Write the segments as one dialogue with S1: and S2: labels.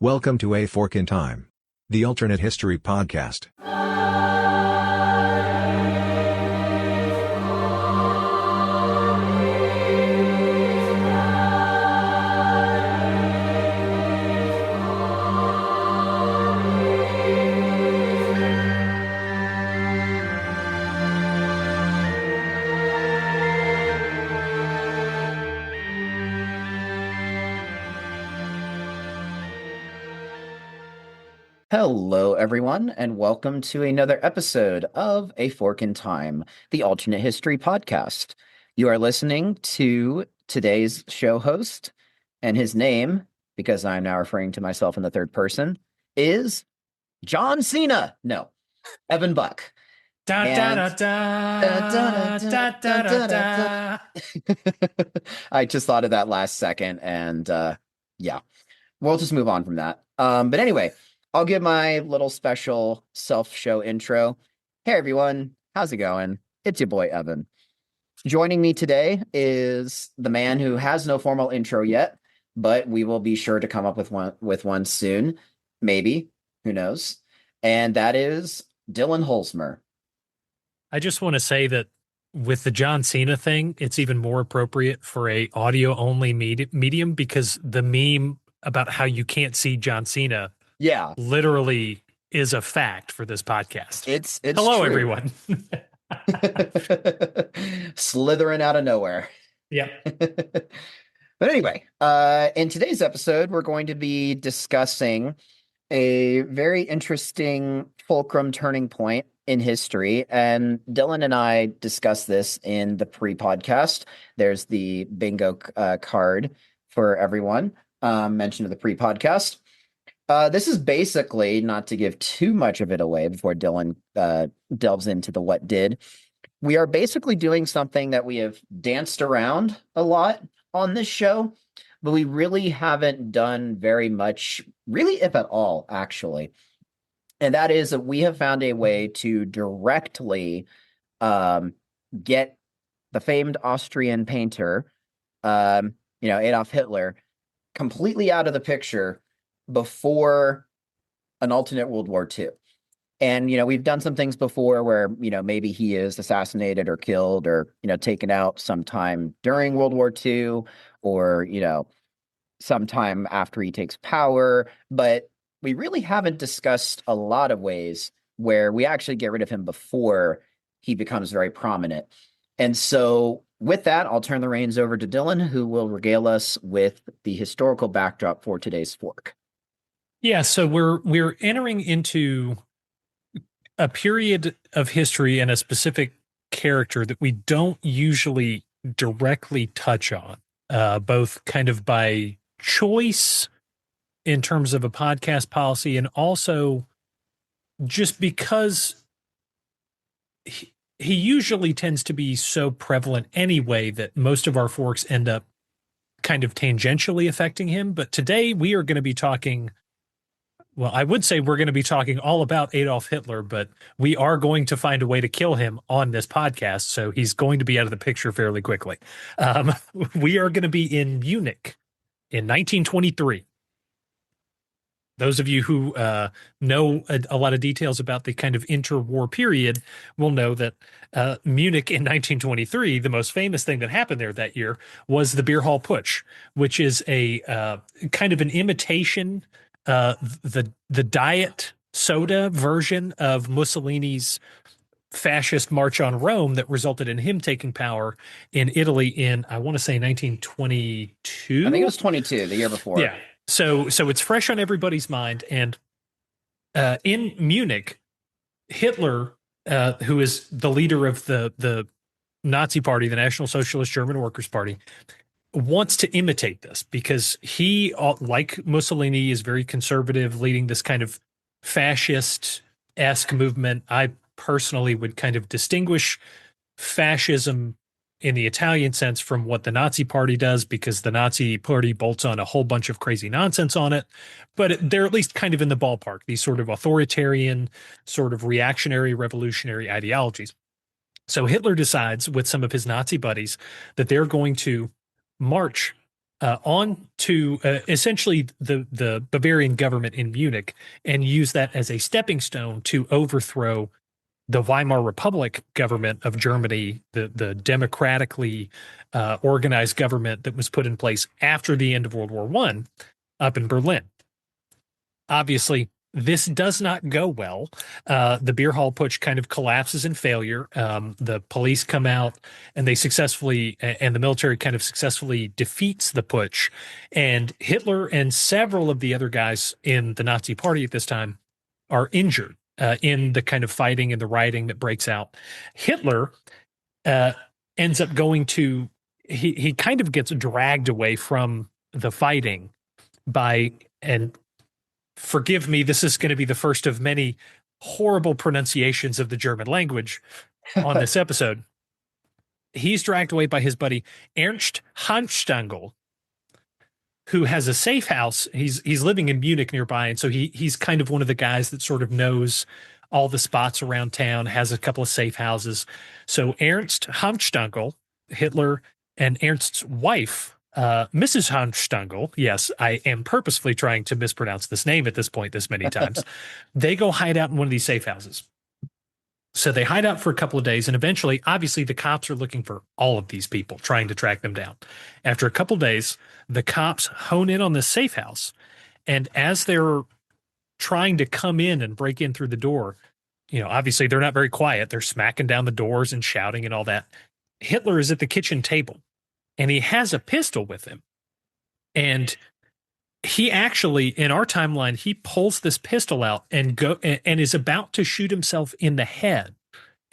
S1: Welcome to A Fork in Time, the alternate history podcast.
S2: Hello, everyone, and welcome to another episode of A Fork in Time, the alternate history podcast. You are listening to today's show host, and his name, because I'm now referring to myself in the third person, is John Cena. No, Evan Buck. I just thought of that last second, and yeah, we'll just move on from that. But anyway, I'll give my little special self-show intro. Hey, everyone. How's it going? It's your boy, Evan. Joining me today is the man who has no formal intro yet, but we will be sure to come up with one soon. Maybe. Who knows? And that is Dylan Holzmer.
S3: I just want to say that with the John Cena thing, it's even more appropriate for a audio-only medium because the meme about how you can't see John Cena literally is a fact for this podcast.
S2: It's
S3: hello,
S2: true.
S3: Everyone.
S2: Slithering out of nowhere.
S3: Yeah.
S2: But anyway, in today's episode, we're going to be discussing a very interesting fulcrum turning point in history. And Dylan and I discussed this in the pre-podcast. There's the bingo card for everyone mentioned in the pre-podcast. This is basically, not to give too much of it away before Dylan delves into the what did, we are basically doing something that we have danced around a lot on this show, but we really haven't done very much, really, if at all, actually. And that is that we have found a way to directly get the famed Austrian painter, Adolf Hitler, completely out of the picture before an alternate World War II. And, we've done some things before where, maybe he is assassinated or killed or, taken out sometime during World War II or, sometime after he takes power. But we really haven't discussed a lot of ways where we actually get rid of him before he becomes very prominent. And so with that, I'll turn the reins over to Dylan, who will regale us with the historical backdrop for today's fork.
S3: Yeah, so we're entering into a period of history and a specific character that we don't usually directly touch on, both kind of by choice in terms of a podcast policy and also just because he usually tends to be so prevalent anyway that most of our forks end up kind of tangentially affecting him. But today we are going to be talking, well, I would say we're going to be talking all about Adolf Hitler, but we are going to find a way to kill him on this podcast, so he's going to be out of the picture fairly quickly. We are going to be in Munich in 1923. Those of you who know a lot of details about the kind of interwar period will know that Munich in 1923, the most famous thing that happened there that year was the beer hall putsch, which is a kind of an imitation, the diet soda version of Mussolini's fascist march on Rome that resulted in him taking power in Italy in, I want to say 1922.
S2: I think it was 22, the year before.
S3: Yeah. So it's fresh on everybody's mind. And in Munich, Hitler, who is the leader of the Nazi Party, the National Socialist German Workers' Party, wants to imitate this because he, like Mussolini, is very conservative, leading this kind of fascist-esque movement. I personally would kind of distinguish fascism in the Italian sense from what the Nazi Party does, because the Nazi Party bolts on a whole bunch of crazy nonsense on it, but they're at least kind of in the ballpark, these sort of authoritarian, sort of reactionary, revolutionary ideologies. So Hitler decides with some of his Nazi buddies that they're going to march on to essentially the Bavarian government in Munich and use that as a stepping stone to overthrow the Weimar Republic government of Germany, the democratically organized government that was put in place after the end of World War I up in Berlin. Obviously, this does not go well. The beer hall putsch kind of collapses in failure. The police come out and and the military kind of successfully defeats the putsch. And Hitler and several of the other guys in the Nazi party at this time are injured in the kind of fighting and the rioting that breaks out. Hitler ends up he kind of gets dragged away from the fighting and forgive me, this is going to be the first of many horrible pronunciations of the German language on this episode. He's dragged away by his buddy Ernst Hanfstaengl, who has a safe house. He's living in Munich nearby, and so he's kind of one of the guys that sort of knows all the spots around town, has a couple of safe houses. So Ernst Hanfstaengl, Hitler, and Ernst's wife, Mrs. Hanfstaengl, yes, I am purposefully trying to mispronounce this name at this point this many times. They go hide out in one of these safe houses. So they hide out for a couple of days, and eventually, obviously, the cops are looking for all of these people, trying to track them down. After a couple of days, the cops hone in on this safe house, and as they're trying to come in and break in through the door, obviously they're not very quiet. They're smacking down the doors and shouting and all that. Hitler is at the kitchen table, and he has a pistol with him. And he actually, in our timeline, he pulls this pistol out and is about to shoot himself in the head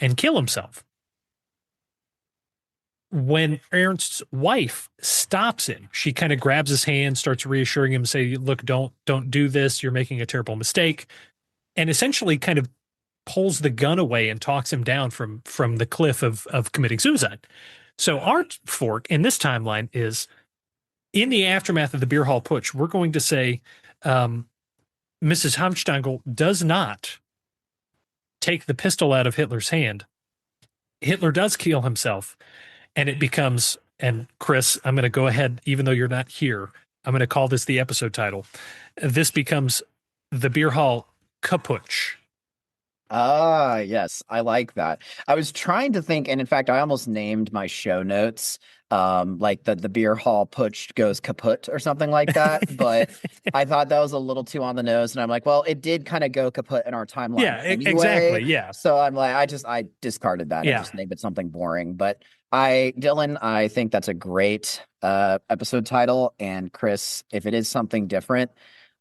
S3: and kill himself. When Ernst's wife stops him, she kind of grabs his hand, starts reassuring him, say, look, don't do this. You're making a terrible mistake. And essentially kind of pulls the gun away and talks him down from the cliff of committing suicide. So our fork in this timeline is, in the aftermath of the beer hall putsch, we're going to say Mrs. Hanfstaengl does not take the pistol out of Hitler's hand. Hitler does kill himself, and it becomes, and Chris, I'm going to go ahead, even though you're not here, I'm going to call this the episode title. This becomes the beer hall KaPutsch.
S2: Ah, yes, I like that. I was trying to think, and in fact, I almost named my show notes like the beer hall putsch goes kaput or something like that. But I thought that was a little too on the nose, and I'm like, well, it did kind of go kaput in our timeline.
S3: Yeah,
S2: anyway.
S3: Exactly. Yeah.
S2: So I'm like, I discarded that.
S3: Yeah.
S2: I just named it something boring. But Dylan, I think that's a great episode title. And Chris, if it is something different,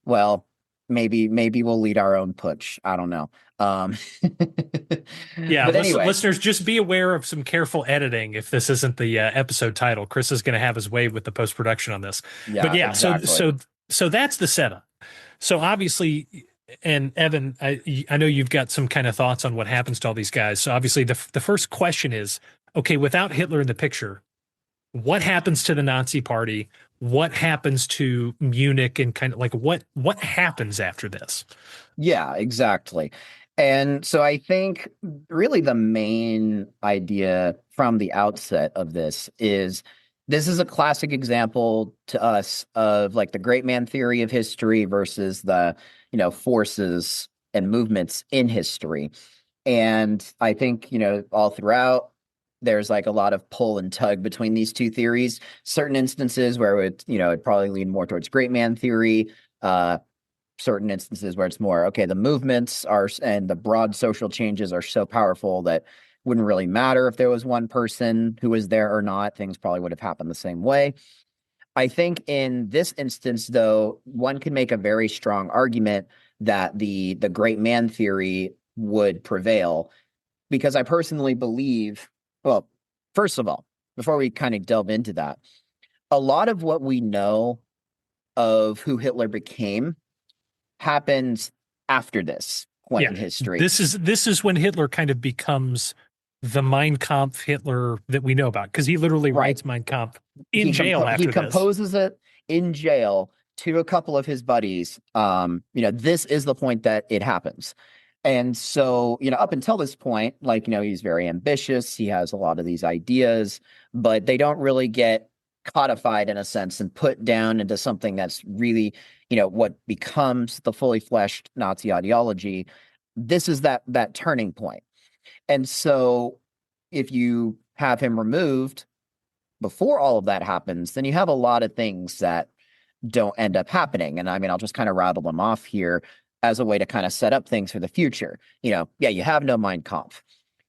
S2: well, maybe we'll lead our own putsch. I don't know.
S3: Yeah,
S2: but anyway.
S3: Listeners, just be aware of some careful editing if this isn't the episode title. Chris is going to have his way with the post-production on this.
S2: Yeah,
S3: but yeah,
S2: exactly.
S3: so that's the setup. So obviously, and Evan, I know you've got some kind of thoughts on what happens to all these guys. So obviously the first question is, okay, without Hitler in the picture, what happens to the Nazi party? What happens to Munich, and kind of like what happens after this?
S2: Yeah, exactly. And so I think really the main idea from the outset of this is a classic example to us of like the great man theory of history versus the, forces and movements in history. And I think, all throughout, there's like a lot of pull and tug between these two theories. Certain instances where it'd probably lean more towards great man theory. Certain instances where it's more, okay, the movements and the broad social changes are so powerful that wouldn't really matter if there was one person who was there or not. Things probably would have happened the same way. I think in this instance, though, one can make a very strong argument that the great man theory would prevail, because I personally believe, well, first of all, before we kind of delve into that, a lot of what we know of who Hitler became happens after this point in history.
S3: This is when Hitler kind of becomes the Mein Kampf Hitler that we know about, because he literally writes Mein Kampf in jail after this.
S2: He composes it in jail to a couple of his buddies. This is the point that it happens. And so, up until this point, like, he's very ambitious. He has a lot of these ideas, but they don't really get codified in a sense and put down into something that's really, what becomes the fully fleshed Nazi ideology. This is that turning point. And so if you have him removed before all of that happens, then you have a lot of things that don't end up happening. And I mean, I'll just kind of rattle them off here as a way to kind of set up things for the future. You have no Mein Kampf.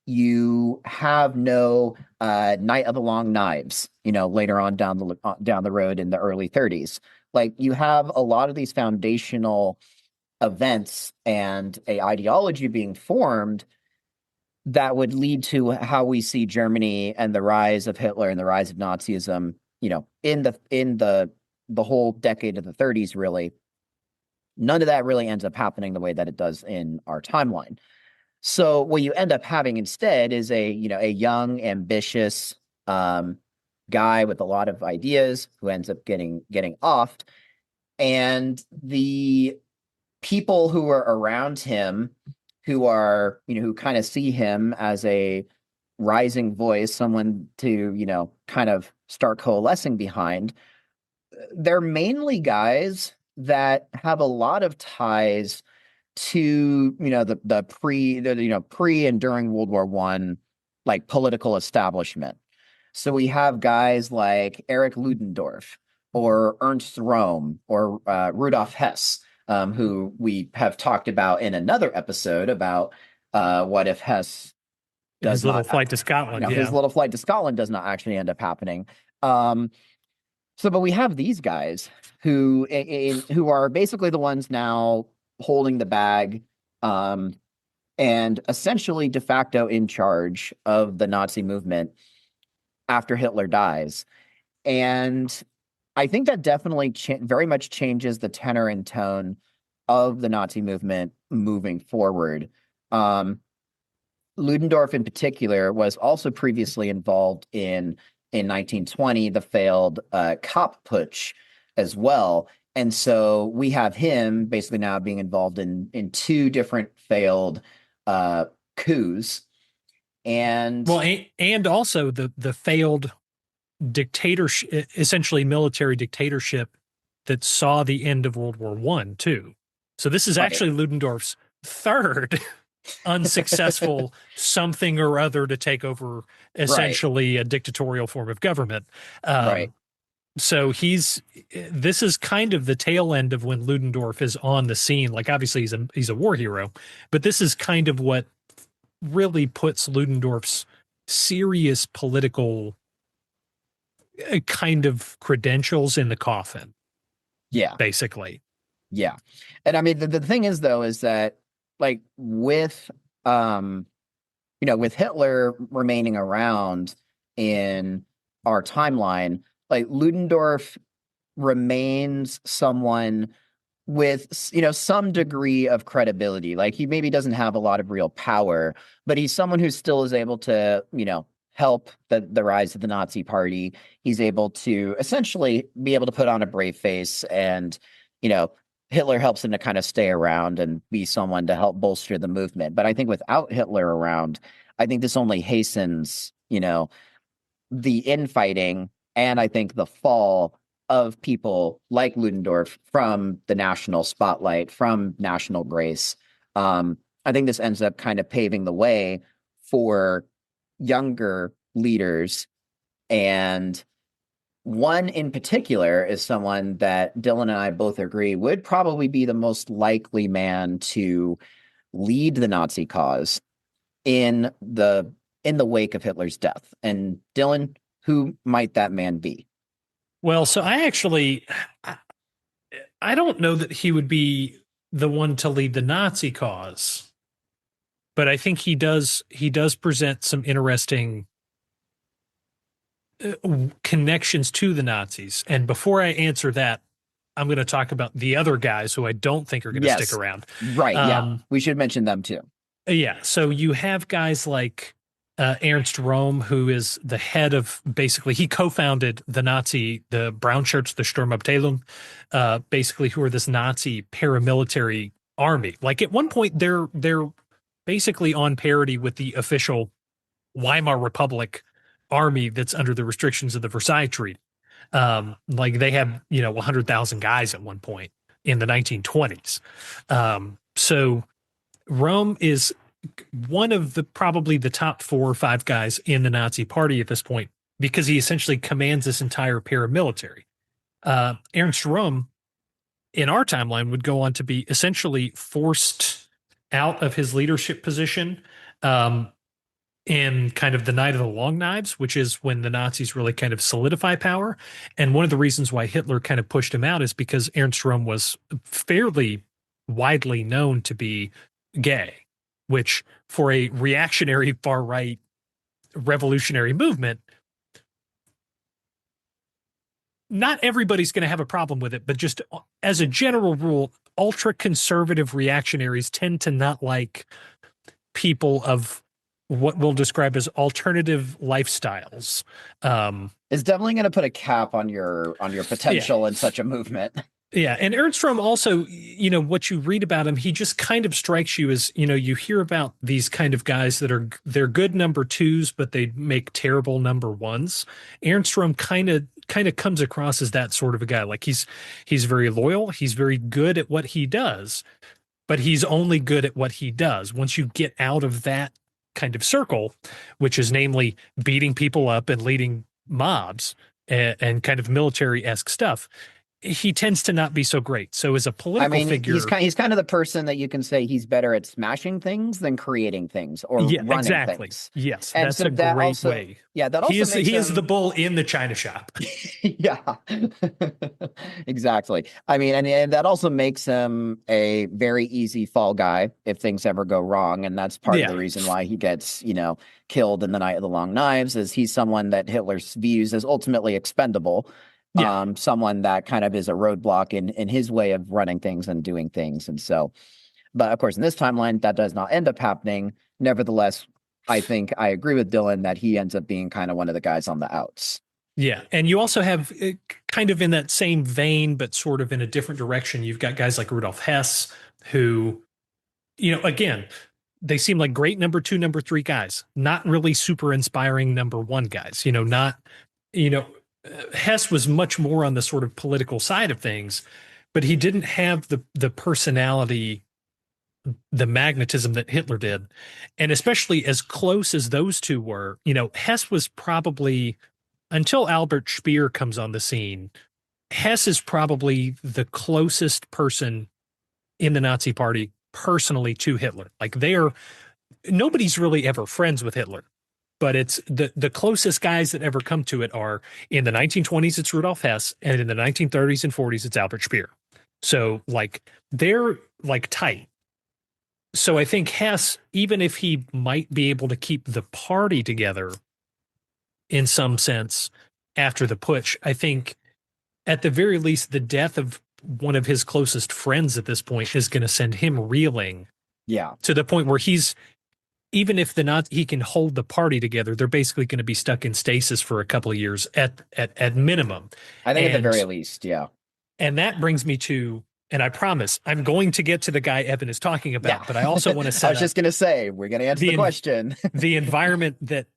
S2: You have no Night of the Long Knives, later on down the road in the early 30s. Like, you have a lot of these foundational events and a ideology being formed that would lead to how we see Germany and the rise of Hitler and the rise of Nazism, in the whole decade of the 30s, really. None of that really ends up happening the way that it does in our timeline. So what you end up having instead is a young, ambitious guy with a lot of ideas who ends up getting offed, and the people who are around him, who are who kind of see him as a rising voice, someone to kind of start coalescing behind. They're mainly guys that have a lot of ties to the pre and during World War I, like, political establishment. So we have guys like Erich Ludendorff or Ernst Röhm or Rudolf Hess, who we have talked about in another episode about what if Hess does
S3: his little flight to Scotland.
S2: His little flight to Scotland does not actually end up happening. But we have these guys who are basically the ones now holding the bag, and essentially de facto in charge of the Nazi movement after Hitler dies. And I think that definitely very much changes the tenor and tone of the Nazi movement moving forward. Ludendorff in particular was also previously involved in 1920, the failed KaPutsch as well. And so we have him basically now being involved in two different failed coups. And
S3: also the failed dictatorship, essentially military dictatorship, that saw the end of World War I too. So this is actually Ludendorff's third unsuccessful something or other to take over essentially a dictatorial form of government. So this is kind of the tail end of when Ludendorff is on the scene. Like, obviously he's a war hero, but this is kind of what really puts Ludendorff's serious political kind of credentials in the coffin.
S2: Yeah.
S3: Basically.
S2: Yeah. And I mean, the thing is, though, is that, like, with Hitler remaining around in our timeline, like, Ludendorff remains someone with, some degree of credibility. Like, he maybe doesn't have a lot of real power, but he's someone who still is able to, help the rise of the Nazi party. He's able to essentially be able to put on a brave face, and, Hitler helps him to kind of stay around and be someone to help bolster the movement. But I think without Hitler around, I think this only hastens, the infighting, and I think the fall of people like Ludendorff from the national spotlight, from national grace. I think this ends up kind of paving the way for younger leaders. And one in particular is someone that Dylan and I both agree would probably be the most likely man to lead the Nazi cause in the wake of Hitler's death. And Dylan, who might that man be?
S3: Well, so I don't know that he would be the one to lead the Nazi cause, but I think he does present some interesting connections to the Nazis. And before I answer that, I'm going to talk about the other guys who I don't think are going to stick around.
S2: Right. Yeah. We should mention them too.
S3: Yeah. So you have guys like Ernst Röhm, who is the head of, basically, he co-founded the Braunschutz, the Sturmabteilung, basically, who are this Nazi paramilitary army. Like, at one point, they're basically on parity with the official Weimar Republic army that's under the restrictions of the Versailles Treaty. Like they had, 100,000 guys at one point in the 1920s. So Rome is one of probably the top 4 or 5 guys in the Nazi party at this point, because he essentially commands this entire paramilitary. Ernst Röhm in our timeline would go on to be essentially forced out of his leadership position in kind of the Night of the Long Knives, which is when the Nazis really kind of solidify power. And one of the reasons why Hitler kind of pushed him out is because Ernst Röhm was fairly widely known to be gay, which for a reactionary far right revolutionary movement, not everybody's going to have a problem with it, but just as a general rule, ultra conservative reactionaries tend to not like people of what we'll describe as alternative lifestyles.
S2: It's definitely going to put a cap on your potential in such a movement.
S3: Yeah. And Ernst Röhm also, what you read about him, he just kind of strikes you as, you hear about these kind of guys that they're good number 2s, but they make terrible number 1s. Ernst Röhm kind of comes across as that sort of a guy. Like he's very loyal. He's very good at what he does, but he's only good at what he does. Once you get out of that kind of circle, which is namely beating people up and leading mobs and kind of military-esque stuff, he tends to not be so great. So as a political figure,
S2: he's kind of the person that you can say he's better at smashing things than creating things or running things.
S3: Yes,
S2: and
S3: that's
S2: so
S3: a great way.
S2: Yeah, that also
S3: he is the bull in the china shop.
S2: Yeah, exactly. I mean, and that also makes him a very easy fall guy if things ever go wrong, and that's part of the reason why he gets killed in the Night of the Long Knives. Is he's someone that Hitler views as ultimately expendable. Yeah. Someone that kind of is a roadblock in his way of running things and doing things. And so, but of course, in this timeline, that does not end up happening. Nevertheless, I think I agree with Dylan that he ends up being kind of one of the guys on the outs.
S3: Yeah. And you also have kind of in that same vein, but sort of in a different direction, you've got guys like Rudolf Hess, who, again, they seem like great number 2, number 3 guys, not really super inspiring number 1 guys, Hess was much more on the sort of political side of things, but he didn't have the personality, the magnetism that Hitler did. And especially as close as those two were, Hess was probably, until Albert Speer comes on the scene, Hess is probably the closest person in the Nazi party personally to Hitler. Like nobody's really ever friends with Hitler. But it's the closest guys that ever come to it are in the 1920s, it's Rudolf Hess, and in the 1930s and 40s, it's Albert Speer. So they're tight. So I think Hess, even if he might be able to keep the party together in some sense after the putsch, I think at the very least, the death of one of his closest friends at this point is going to send him reeling.
S2: Yeah.
S3: To the point where even if he can hold the party together, they're basically going to be stuck in stasis for a couple of years at minimum.
S2: I think at the very least, yeah.
S3: And that brings me to, and I promise I'm going to get to the guy Evan is talking about, but I also want to say,
S2: I was just going to say, we're going to answer the question.
S3: The environment that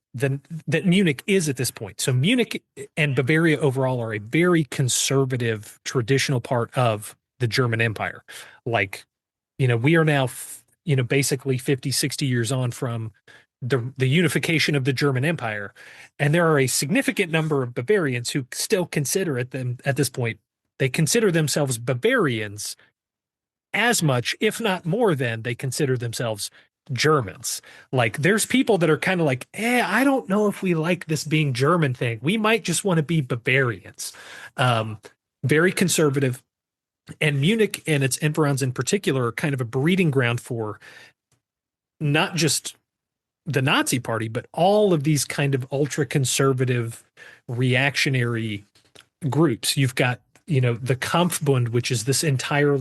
S3: Munich is at this point. So Munich and Bavaria overall are a very conservative, traditional part of the German Empire. We are now basically 50, 60 years on from the unification of the German Empire. And there are a significant number of Bavarians who still consider at this point, they consider themselves Bavarians as much, if not more than they consider themselves Germans. There's people that are kind of I don't know if we like this being German thing. We might just want to be Bavarians. Very conservative. And Munich and its environs in particular are kind of a breeding ground for not just the Nazi party, but all of these kind of ultra-conservative reactionary groups. You've got, the Kampfbund, which is this entire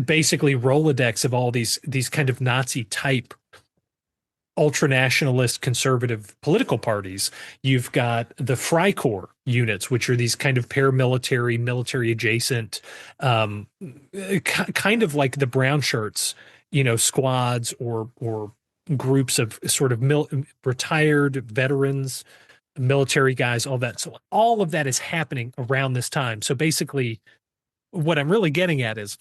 S3: basically Rolodex of all these kind of Nazi type ultranationalist conservative political parties. You've got the Freikorps units, which are these kind of paramilitary, military adjacent, kind of like the brown shirts, squads or groups of sort of retired veterans military guys, all that. So all of that is happening around this time. So basically, what I'm really getting at is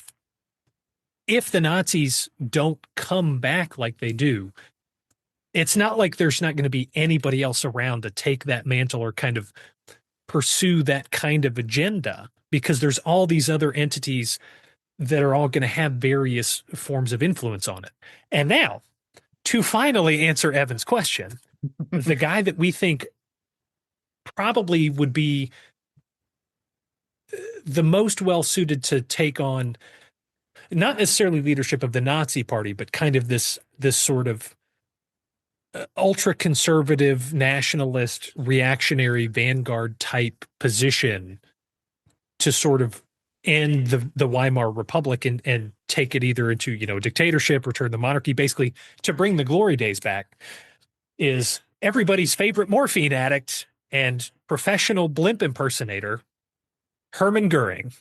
S3: if the Nazis don't come back like they do, it's not like there's not going to be anybody else around to take that mantle or kind of pursue that kind of agenda, because there's all these other entities that are all going to have various forms of influence on it. And now, to finally answer Evan's question, the guy that we think probably would be the most well suited to take on not necessarily leadership of the Nazi Party, but kind of this sort of ultra conservative, nationalist, reactionary vanguard type position to sort of end the Weimar Republic and take it either into, dictatorship, return the monarchy, basically to bring the glory days back, is everybody's favorite morphine addict and professional blimp impersonator, Hermann Goering.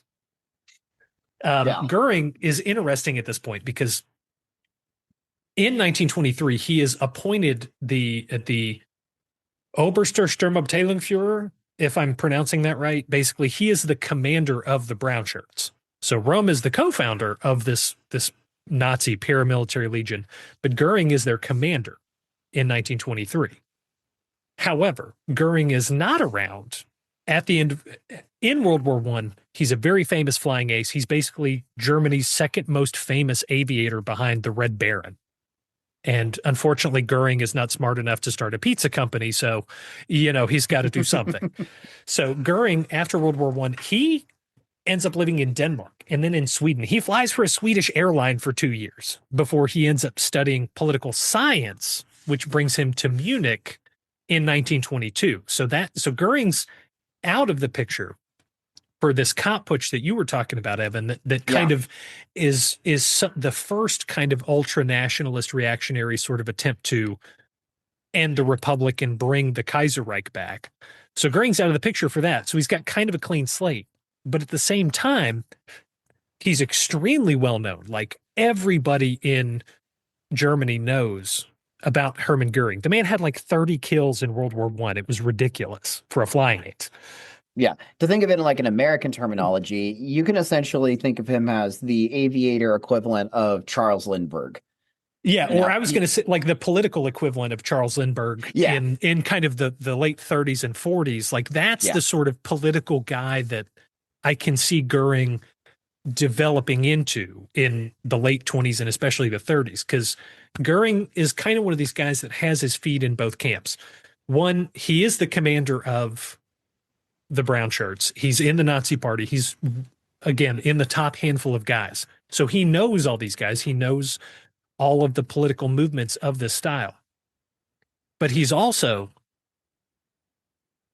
S3: Goering is interesting at this point because in 1923, he is appointed the Oberster Sturmabteilungsführer, if I'm pronouncing that right. Basically, he is the commander of the Brown Shirts. So Röhm is the co-founder of this Nazi paramilitary legion, but Goering is their commander in 1923. However, Goering is not around at the end in World War I. He's a very famous flying ace. He's basically Germany's second most famous aviator behind the Red Baron. And unfortunately, Goering is not smart enough to start a pizza company. So, he's got to do something. So Goering, after World War I, he ends up living in Denmark and then in Sweden. He flies for a Swedish airline for 2 years before he ends up studying political science, which brings him to Munich in 1922. So Goering's out of the picture for this KaPutsch that you were talking about, Evan, that kind of is the first kind of ultra-nationalist reactionary sort of attempt to end the Republic and bring the Kaiserreich back. So Goering's out of the picture for that. So he's got kind of a clean slate. But at the same time, he's extremely well known. Like everybody in Germany knows about Hermann Goering. The man had like 30 kills in World War I. It was ridiculous for a flying ace.
S2: Yeah. To think of it in like an American terminology, you can essentially think of him as the aviator equivalent of Charles Lindbergh.
S3: Yeah, or I was going to say like the political equivalent of Charles Lindbergh in kind of the late 30s and 40s. Like that's the sort of political guy that I can see Goering developing into in the late 20s and especially the 30s, because Goering is kind of one of these guys that has his feet in both camps. One, he is the commander of the Brown Shirts. He's in the Nazi Party. He's, again, in the top handful of guys. So he knows all these guys. He knows all of the political movements of this style. But he's also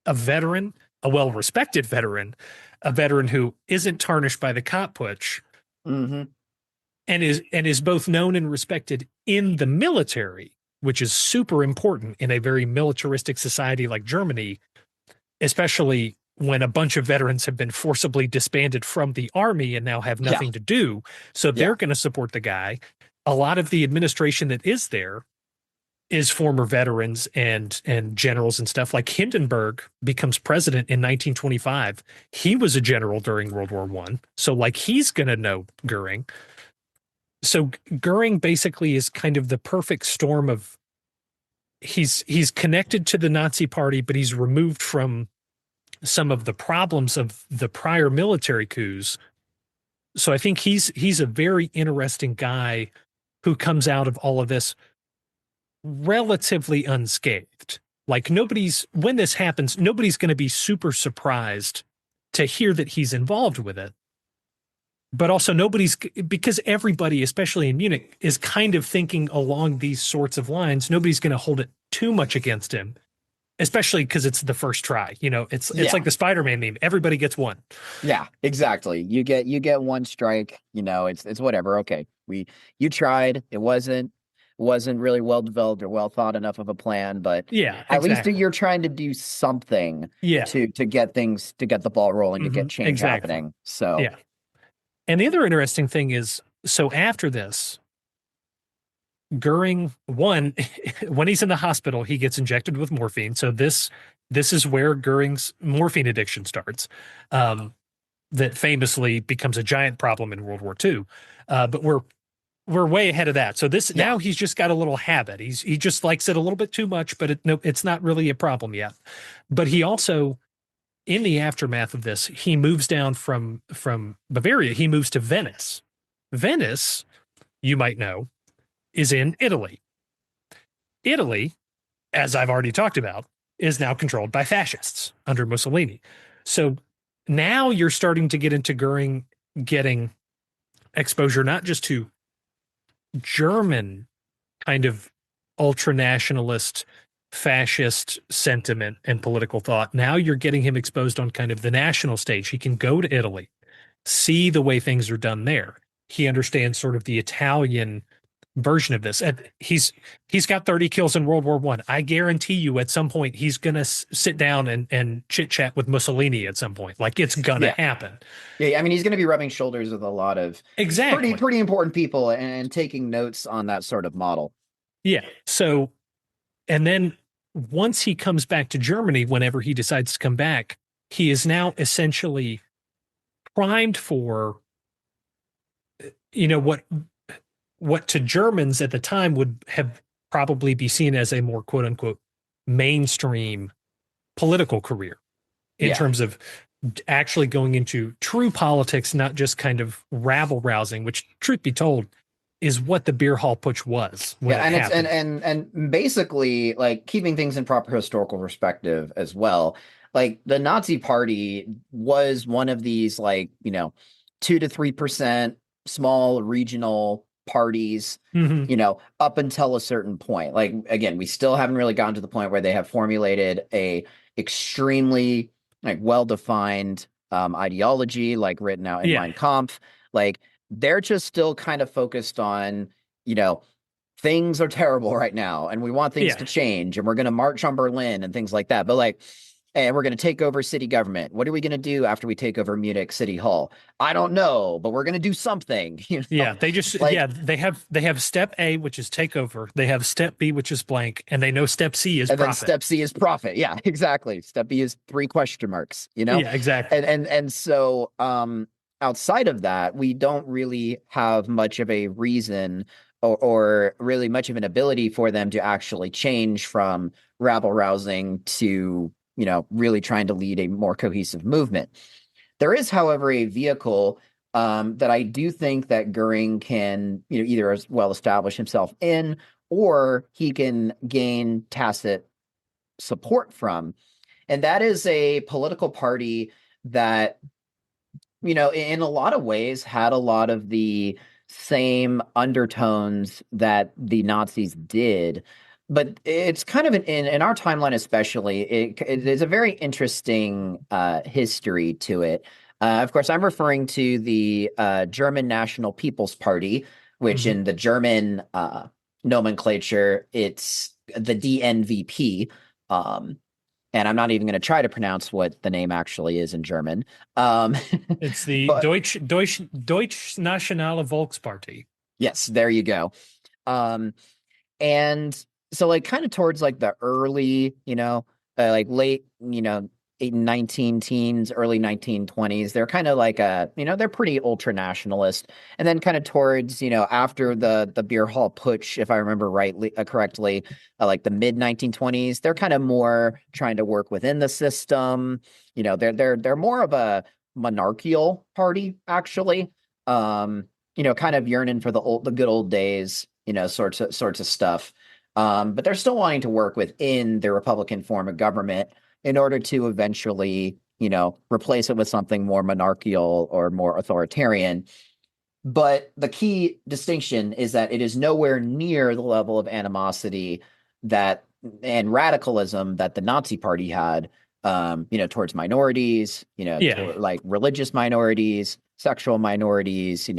S3: a veteran, a well-respected veteran, a veteran who isn't tarnished by the KaPutsch, and is both known and respected in the military, which is super important in a very militaristic society like Germany, especially when a bunch of veterans have been forcibly disbanded from the army and now have nothing to do. So they're going to support the guy. A lot of the administration that is there is former veterans and generals and stuff. Like Hindenburg becomes president in 1925. He was a general during World War I. So like he's going to know Goering. So Goering basically is kind of the perfect storm of he's connected to the Nazi Party, but he's removed from some of the problems of the prior military coups. So I think he's a very interesting guy who comes out of all of this relatively unscathed. Like when this happens, nobody's going to be super surprised to hear that he's involved with it. But also because everybody, especially in Munich, is kind of thinking along these sorts of lines, nobody's going to hold it too much against him, especially because it's the first try. It's like the Spider-Man meme. Everybody gets one. Yeah,
S2: exactly. You get one strike, it's whatever. Okay. You tried, it wasn't really well developed or well thought enough of a plan, but at least you're trying to do something to get the ball rolling, to get change happening. So
S3: And the other interesting thing is, so after this, Goering, one, when he's in the hospital, he gets injected with morphine. So this is where Goering's morphine addiction starts. That famously becomes a giant problem in World War II. But we're way ahead of that. So this now he's just got a little habit. He just likes it a little bit too much, but it's not really a problem yet. But he also, in the aftermath of this, he moves down from Bavaria. He moves to Venice. Venice, you might know, is in Italy. Italy, as I've already talked about, is now controlled by fascists under Mussolini. So now you're starting to get into Goering getting exposure not just to German kind of ultranationalist fascist sentiment and political thought. Now you're getting him exposed on kind of the national stage. He can go to Italy, see the way things are done there. He understands sort of the Italian version of this. And he's got 30 kills in World War I. I guarantee you at some point he's going to sit down and chit chat with Mussolini at some point. Like it's going to happen.
S2: Yeah. I mean, he's going to be rubbing shoulders with a lot of pretty important people and taking notes on that sort of model.
S3: Yeah. So, and then once he comes back to Germany, whenever he decides to come back, he is now essentially primed for, what to Germans at the time would have probably be seen as a more quote unquote mainstream political career in terms of actually going into true politics, not just kind of rabble rousing, which truth be told is what the beer hall putsch was.
S2: And basically like keeping things in proper historical perspective as well. Like the Nazi Party was one of these 2 to 3% small regional parties, up until a certain point. Like, again, we still haven't really gotten to the point where they have formulated a extremely well-defined ideology, like written out in Mein Kampf. Like, they're just still kind of focused on, things are terrible right now and we want things to change and we're going to march on Berlin and things like that. But and we're going to take over city government. What are we going to do after we take over Munich City Hall? I don't know, but we're going to do something.
S3: Yeah, they just they have step A, which is take over. They have step B, which is blank, and they know step C is profit.
S2: Then step C is profit. Yeah, exactly. Step B is 3 question marks.
S3: Yeah, exactly.
S2: And so outside of that, we don't really have much of a reason or really much of an ability for them to actually change from rabble rousing to really trying to lead a more cohesive movement. There is, however, a vehicle that I do think that Goering can, either as well establish himself in, or he can gain tacit support from. And that is a political party that, in a lot of ways had a lot of the same undertones that the Nazis did. But it's kind of in our timeline, especially, it is a very interesting history to it. Of course, I'm referring to the German National People's Party, which in the German nomenclature, it's the DNVP. And I'm not even going to try to pronounce what the name actually is in German.
S3: It's the Deutsche Nationale Volksparty.
S2: Yes, there you go. And so kind of towards the early, late, 19 teens, early 1920s, they're kind of they're pretty ultra nationalist. And then kind of towards, after the beer hall putsch, if I remember correctly, the mid 1920s, they're kind of more trying to work within the system. They're more of a monarchical party, actually. Kind of yearning for the good old days, sorts of stuff. But they're still wanting to work within the Republican form of government in order to eventually, replace it with something more monarchical or more authoritarian. But the key distinction is that it is nowhere near the level of animosity and radicalism that the Nazi Party had, towards minorities, like religious minorities, sexual minorities,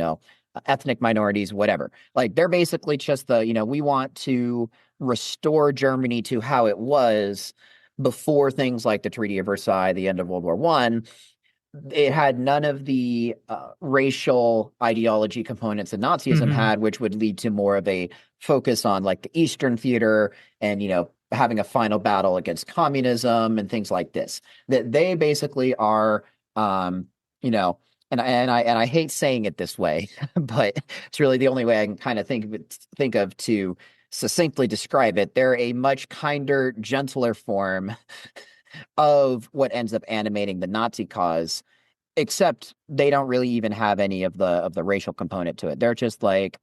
S2: ethnic minorities, whatever. They're basically just we want to restore Germany to how it was before things like the Treaty of Versailles, the end of World War I, it had none of the racial ideology components that Nazism
S3: Mhm.
S2: had, which would lead to more of a focus on like the Eastern theater and, having a final battle against communism and things like this. That they basically are, you know, and I hate saying it this way, but it's really the only way I can kind of think of to succinctly describe it. They're a much kinder, gentler form of what ends up animating the Nazi cause, except they don't really even have any of the racial component to it. They're just like,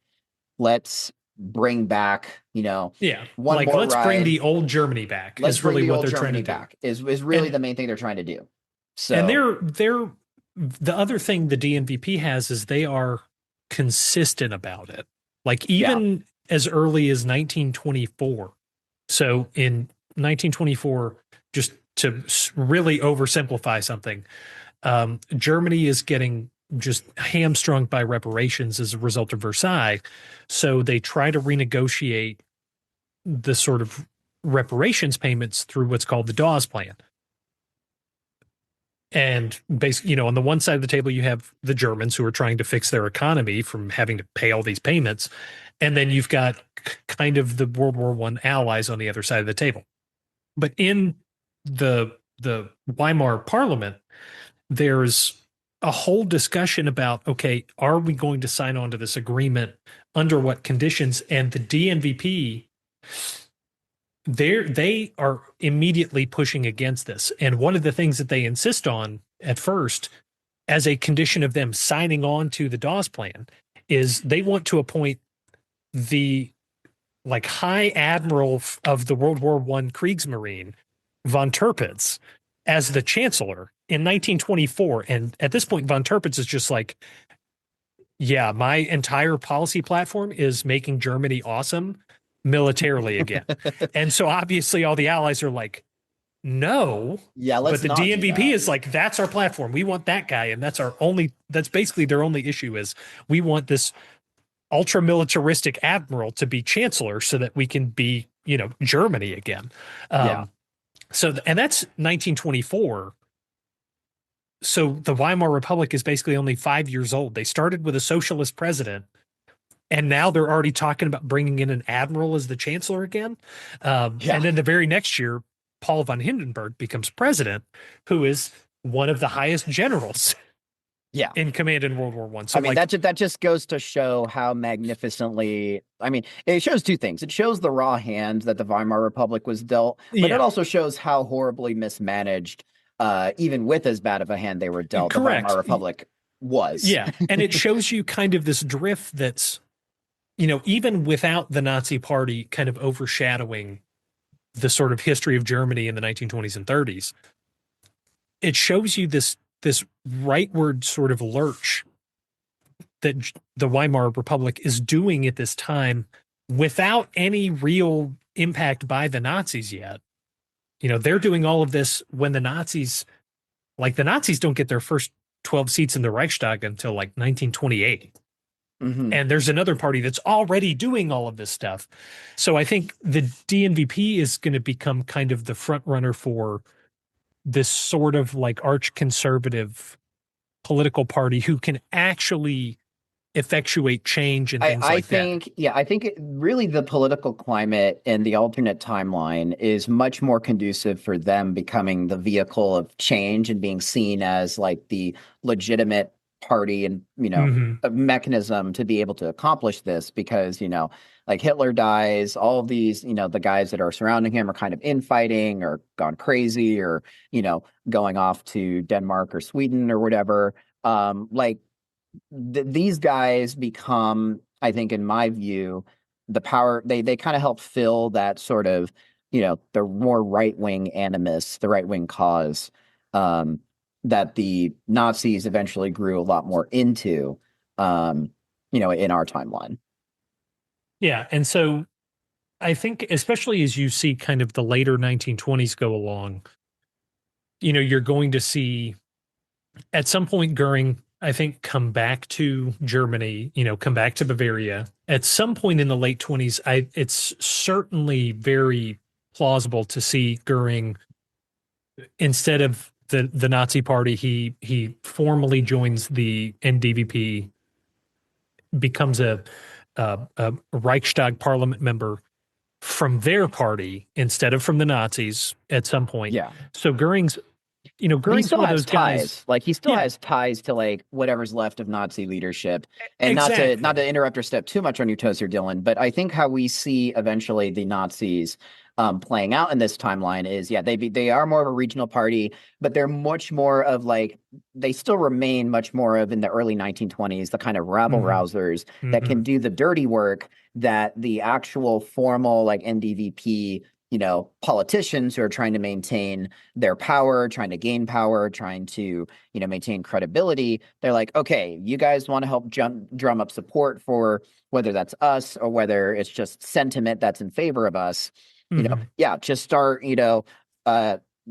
S2: let's bring back,
S3: Yeah.
S2: one
S3: Like,
S2: more
S3: let's bring
S2: ride.
S3: the old Germany back
S2: Let's
S3: is
S2: bring
S3: really
S2: the
S3: what
S2: old
S3: they're trying to
S2: Germany
S3: do.
S2: back is really
S3: And
S2: the main thing they're trying to do.
S3: and
S2: So
S3: they're the other thing the DNVP has is they are consistent about it. Like
S2: yeah,
S3: even as early as 1924. So in 1924, just to really oversimplify something, Germany is getting just hamstrung by reparations as a result of Versailles. So they try to renegotiate the sort of reparations payments through what's called the Dawes Plan. And basically, on the one side of the table, you have the Germans who are trying to fix their economy from having to pay all these payments. And then you've got kind of the World War I allies on the other side of the table. But in the Weimar Parliament, there's a whole discussion about, okay, are we going to sign on to this agreement? Under what conditions? And the DNVP, they are immediately pushing against this. And one of the things that they insist on at first, as a condition of them signing on to the Dawes Plan, is they want to appoint the like High Admiral of the World War I Kriegsmarine, von Tirpitz, as the Chancellor in 1924. And at this point, von Tirpitz is just like, yeah, my entire policy platform is making Germany awesome militarily again. And so obviously all the allies are like, no,
S2: yeah,
S3: but
S2: let's
S3: the
S2: not do
S3: DNVP
S2: that.
S3: is like, that's our platform. We want that guy. And that's basically their only issue is we want this ultra militaristic admiral to be chancellor so that we can be, Germany again.
S2: Yeah.
S3: And that's 1924. So the Weimar Republic is basically only 5 years old. They started with a socialist president, and now they're already talking about bringing in an admiral as the chancellor again.
S2: Yeah.
S3: And then the very next year, Paul von Hindenburg becomes president, who is one of the highest generals
S2: Yeah.
S3: in command in World War I. So
S2: I mean, that just goes to show how magnificently. I mean, it shows two things. It shows the raw hand that the Weimar Republic was dealt, but it
S3: yeah,
S2: also shows how horribly mismanaged, even with as bad of a hand they were dealt, the Weimar
S3: correct.
S2: Republic was.
S3: Yeah. And it shows you kind of this drift that's, even without the Nazi party kind of overshadowing the sort of history of Germany in the 1920s and 30s, it shows you this rightward sort of lurch that the Weimar Republic is doing at this time without any real impact by the Nazis yet. They're doing all of this when the Nazis don't get their first 12 seats in the Reichstag until like 1928.
S2: Mhm.
S3: And there's another party that's already doing all of this stuff. So I think the DNVP is going to become kind of the front runner for this sort of like arch conservative political party who can actually effectuate change and things
S2: I
S3: like that.
S2: think, yeah, I think really the political climate and the alternate timeline is much more conducive for them becoming the vehicle of change and being seen as like the legitimate party and,
S3: Mm-hmm.
S2: a mechanism to be able to accomplish this because, like Hitler dies, all of these, the guys that are surrounding him are kind of infighting or gone crazy or, going off to Denmark or Sweden or whatever. Like these guys become, I think, in my view, the power. They kind of help fill that sort of, the more right wing animus, the right wing cause um, that the Nazis eventually grew a lot more into, in our timeline.
S3: Yeah. And so I think, especially as you see kind of the later 1920s go along, you're going to see at some point Goering, I think, come back to Germany, come back to Bavaria. At some point in the late 20s, it's certainly very plausible to see Goering, instead of the Nazi Party. He formally joins the NDVP, becomes a Reichstag parliament member from their party instead of from the Nazis at some point.
S2: Yeah.
S3: So Goering's
S2: But he still
S3: one of
S2: has
S3: those guys.
S2: ties. Like he still
S3: Yeah.
S2: has ties to like whatever's left of Nazi leadership. And
S3: Exactly.
S2: not to interrupt or step too much on your toes here, Dylan, but I think how we see eventually the Nazis playing out in this timeline is they are more of a regional party, but they're much more of like they still remain much more of in the early 1920s, the kind of rabble rousers that can do the dirty work that the actual formal like NDVP politicians who are trying to maintain their power, trying to gain power, trying to, maintain credibility. They're like, okay, you guys want to help drum up support for whether that's us or whether it's just sentiment that's in favor of us. Just start,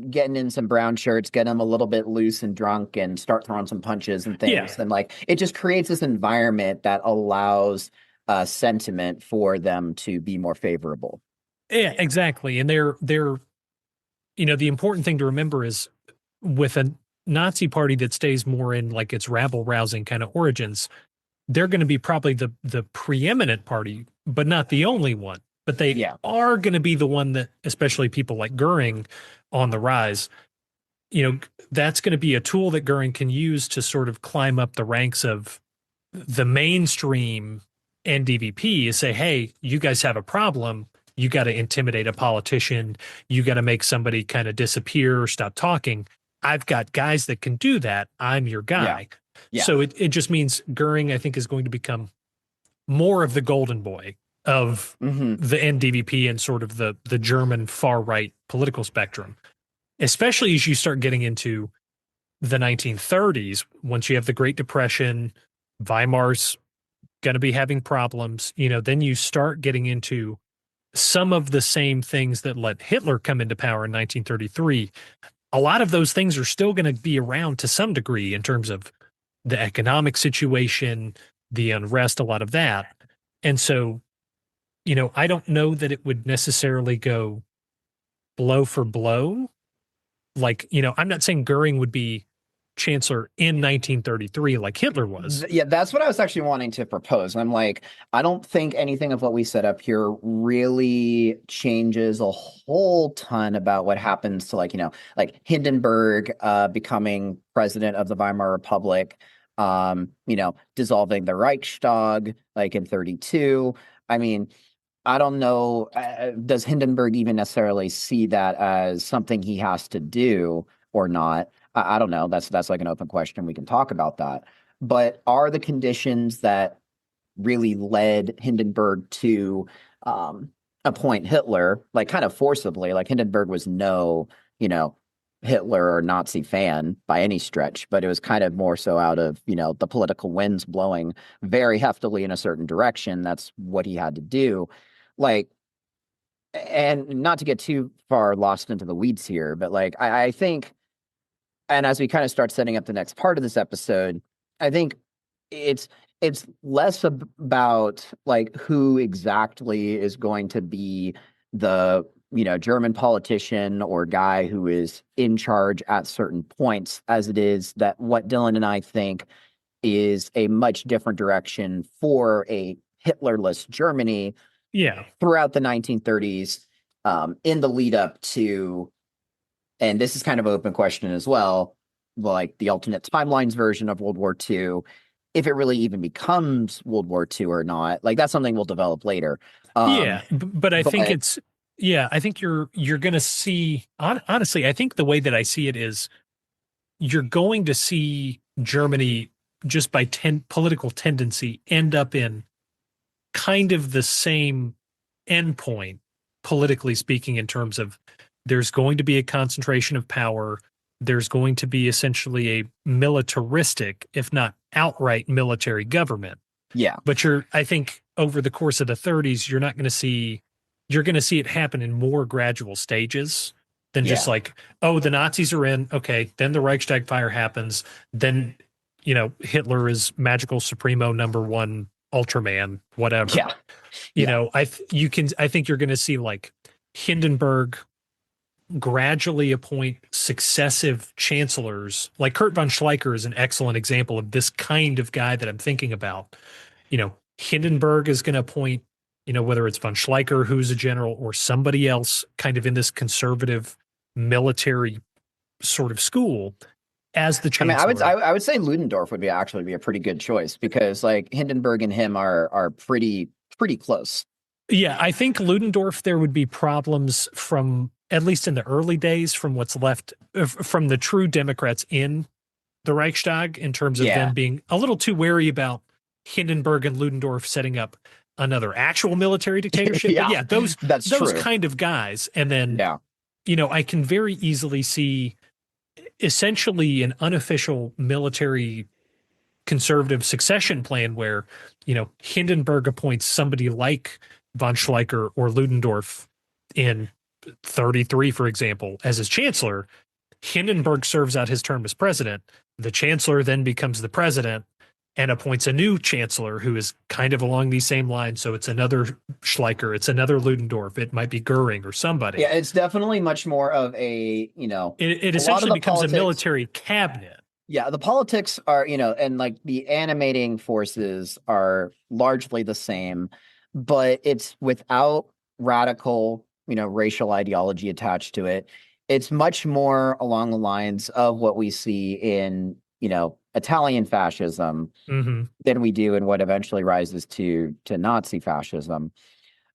S2: getting in some brown shirts, get them a little bit loose and drunk and start throwing some punches and things.
S3: Yeah.
S2: And like, it just creates this environment that allows sentiment for them to be more favorable.
S3: Yeah, exactly. And they're the important thing to remember is with a Nazi party that stays more in like its rabble rousing kind of origins, they're going to be probably the preeminent party, but not the only one. But they are going to be the one that, especially people like Goering on the rise, that's going to be a tool that Goering can use to sort of climb up the ranks of the mainstream NDVP is say, hey, you guys have a problem. You got to intimidate a politician. You got to make somebody kind of disappear or stop talking. I've got guys that can do that. I'm your guy.
S2: Yeah.
S3: So it just means Goering, I think, is going to become more of the golden boy of the NDVP and sort of the German far right political spectrum, especially as you start getting into the 1930s. Once you have the Great Depression, Weimar's going to be having problems. Then you start getting into some of the same things that let Hitler come into power in 1933. A lot of those things are still going to be around to some degree in terms of the economic situation, the unrest, a lot of that. And so, I don't know that it would necessarily go blow for blow. Like, I'm not saying Goering would be chancellor in 1933 like Hitler was.
S2: Yeah, that's what I was actually wanting to propose. I'm like, I don't think anything of what we set up here really changes a whole ton about what happens to like Hindenburg becoming president of the Weimar Republic, dissolving the Reichstag like in 32. I mean, I don't know, does Hindenburg even necessarily see that as something he has to do or not? I don't know. That's like an open question. We can talk about that. But are the conditions that really led Hindenburg to appoint Hitler, like kind of forcibly, like Hindenburg was no, Hitler or Nazi fan by any stretch, but it was kind of more so out of, the political winds blowing very heftily in a certain direction. That's what he had to do. Like, and not to get too far lost into the weeds here, but like, I think, and as we kind of start setting up the next part of this episode, I think it's less about like who exactly is going to be the, German politician or guy who is in charge at certain points, as it is that what Dylan and I think is a much different direction for a Hitlerless Germany throughout the 1930s, in the lead up to, and this is kind of an open question as well, like the alternate timelines version of World War II, if it really even becomes World War II or not. Like that's something we'll develop later.
S3: But I think it's, I think you're going to see, honestly, I think the way that I see it is you're going to see Germany just by political tendency end up in kind of the same endpoint, politically speaking, in terms of there's going to be a concentration of power. There's going to be essentially a militaristic, if not outright military government.
S2: Yeah.
S3: But I think over the course of the 30s, you're going to see it happen in more gradual stages than just like, oh, the Nazis are in. Okay. Then the Reichstag fire happens. Then, Hitler is magical supremo #1 Ultraman, whatever.
S2: Yeah.
S3: I think you're going to see like Hindenburg, gradually appoint successive chancellors. Like Kurt von Schleicher is an excellent example of this kind of guy that I'm thinking about. Hindenburg is going to appoint, whether it's von Schleicher, who's a general, or somebody else kind of in this conservative military sort of school as the chancellor.
S2: I would say Ludendorff would actually be a pretty good choice, because like Hindenburg and him are pretty close.
S3: Yeah, I think Ludendorff, there would be problems from, at least in the early days, from what's left from the true Democrats in the Reichstag, in terms of them being a little too wary about Hindenburg and Ludendorff setting up another actual military dictatorship. But those kind of guys. And then, I can very easily see essentially an unofficial military conservative succession plan where, Hindenburg appoints somebody like von Schleicher or Ludendorff in 33, for example, as his chancellor. Hindenburg serves out his term as president. The chancellor then becomes the president and appoints a new chancellor who is kind of along these same lines. So it's another Schleicher, it's another Ludendorff, it might be Goering or somebody.
S2: Yeah, it's definitely much more of a,
S3: it essentially becomes a military cabinet.
S2: Yeah, the politics are, and like the animating forces are largely the same, but it's without radical, racial ideology attached to it. It's much more along the lines of what we see in, Italian fascism than we do in what eventually rises to Nazi fascism.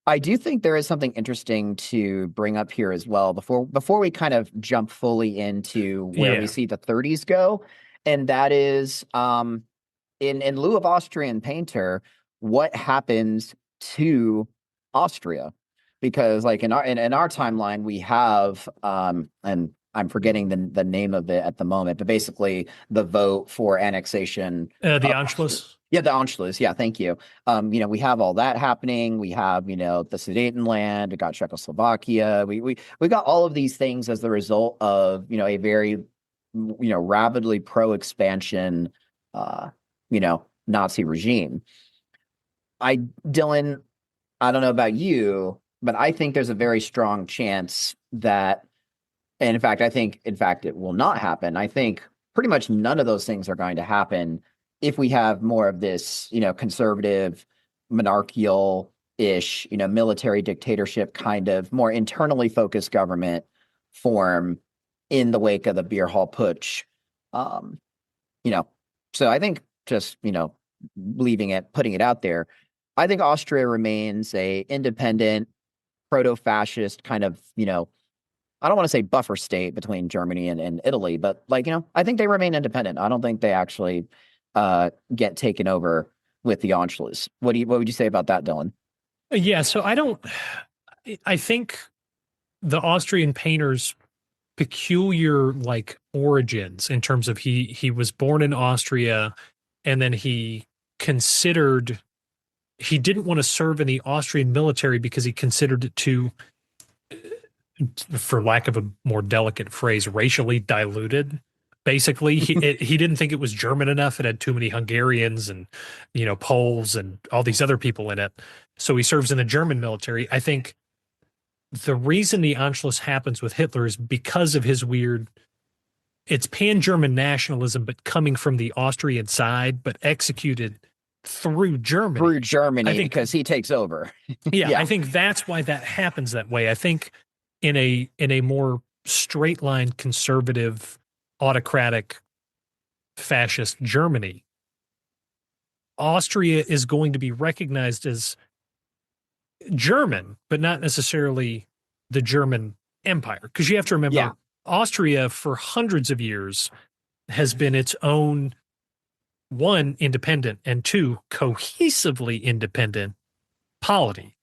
S2: I do think there is something interesting to bring up here as well before we kind of jump fully into where we see the 30s go, and that is in lieu of Austrian Painter, what happens to Austria? Because like in our timeline, we have and I'm forgetting the name of it at the moment, but basically the vote for annexation.
S3: The Anschluss.
S2: Yeah, the Anschluss. Yeah, thank you. We have all that happening. We have, the Sudetenland. We got Czechoslovakia. We got all of these things as the result of, a very, rapidly pro-expansion, Nazi regime. Dylan, I don't know about you, but I think there's a very strong chance that, and in fact, it will not happen. I think pretty much none of those things are going to happen if we have more of this, conservative, monarchical-ish, military dictatorship kind of more internally focused government form in the wake of the beer hall putsch. So I think just, putting it out there, I think Austria remains a independent, proto-fascist kind of, I don't want to say buffer state between Germany and Italy, but like, I think they remain independent. I don't think they actually get taken over with the Anschluss. What would you say about that, Dylan?
S3: Yeah, so I think the Austrian painter's peculiar like origins in terms of he was born in Austria, and then he didn't want to serve in the Austrian military because he considered it too, for lack of a more delicate phrase, racially diluted. Basically, he didn't think it was German enough. It had too many Hungarians and, Poles and all these other people in it. So he serves in the German military. I think the reason the Anschluss happens with Hitler is because of his it's pan-German nationalism, but coming from the Austrian side, but executed through Germany.
S2: Because he takes over.
S3: Yeah, I think that's why that happens that way. I think in a more straight line conservative, autocratic, fascist Germany, Austria is going to be recognized as German, but not necessarily the German Empire. Because you have to remember, Austria for hundreds of years has been its own, one, independent, and two, cohesively independent polity.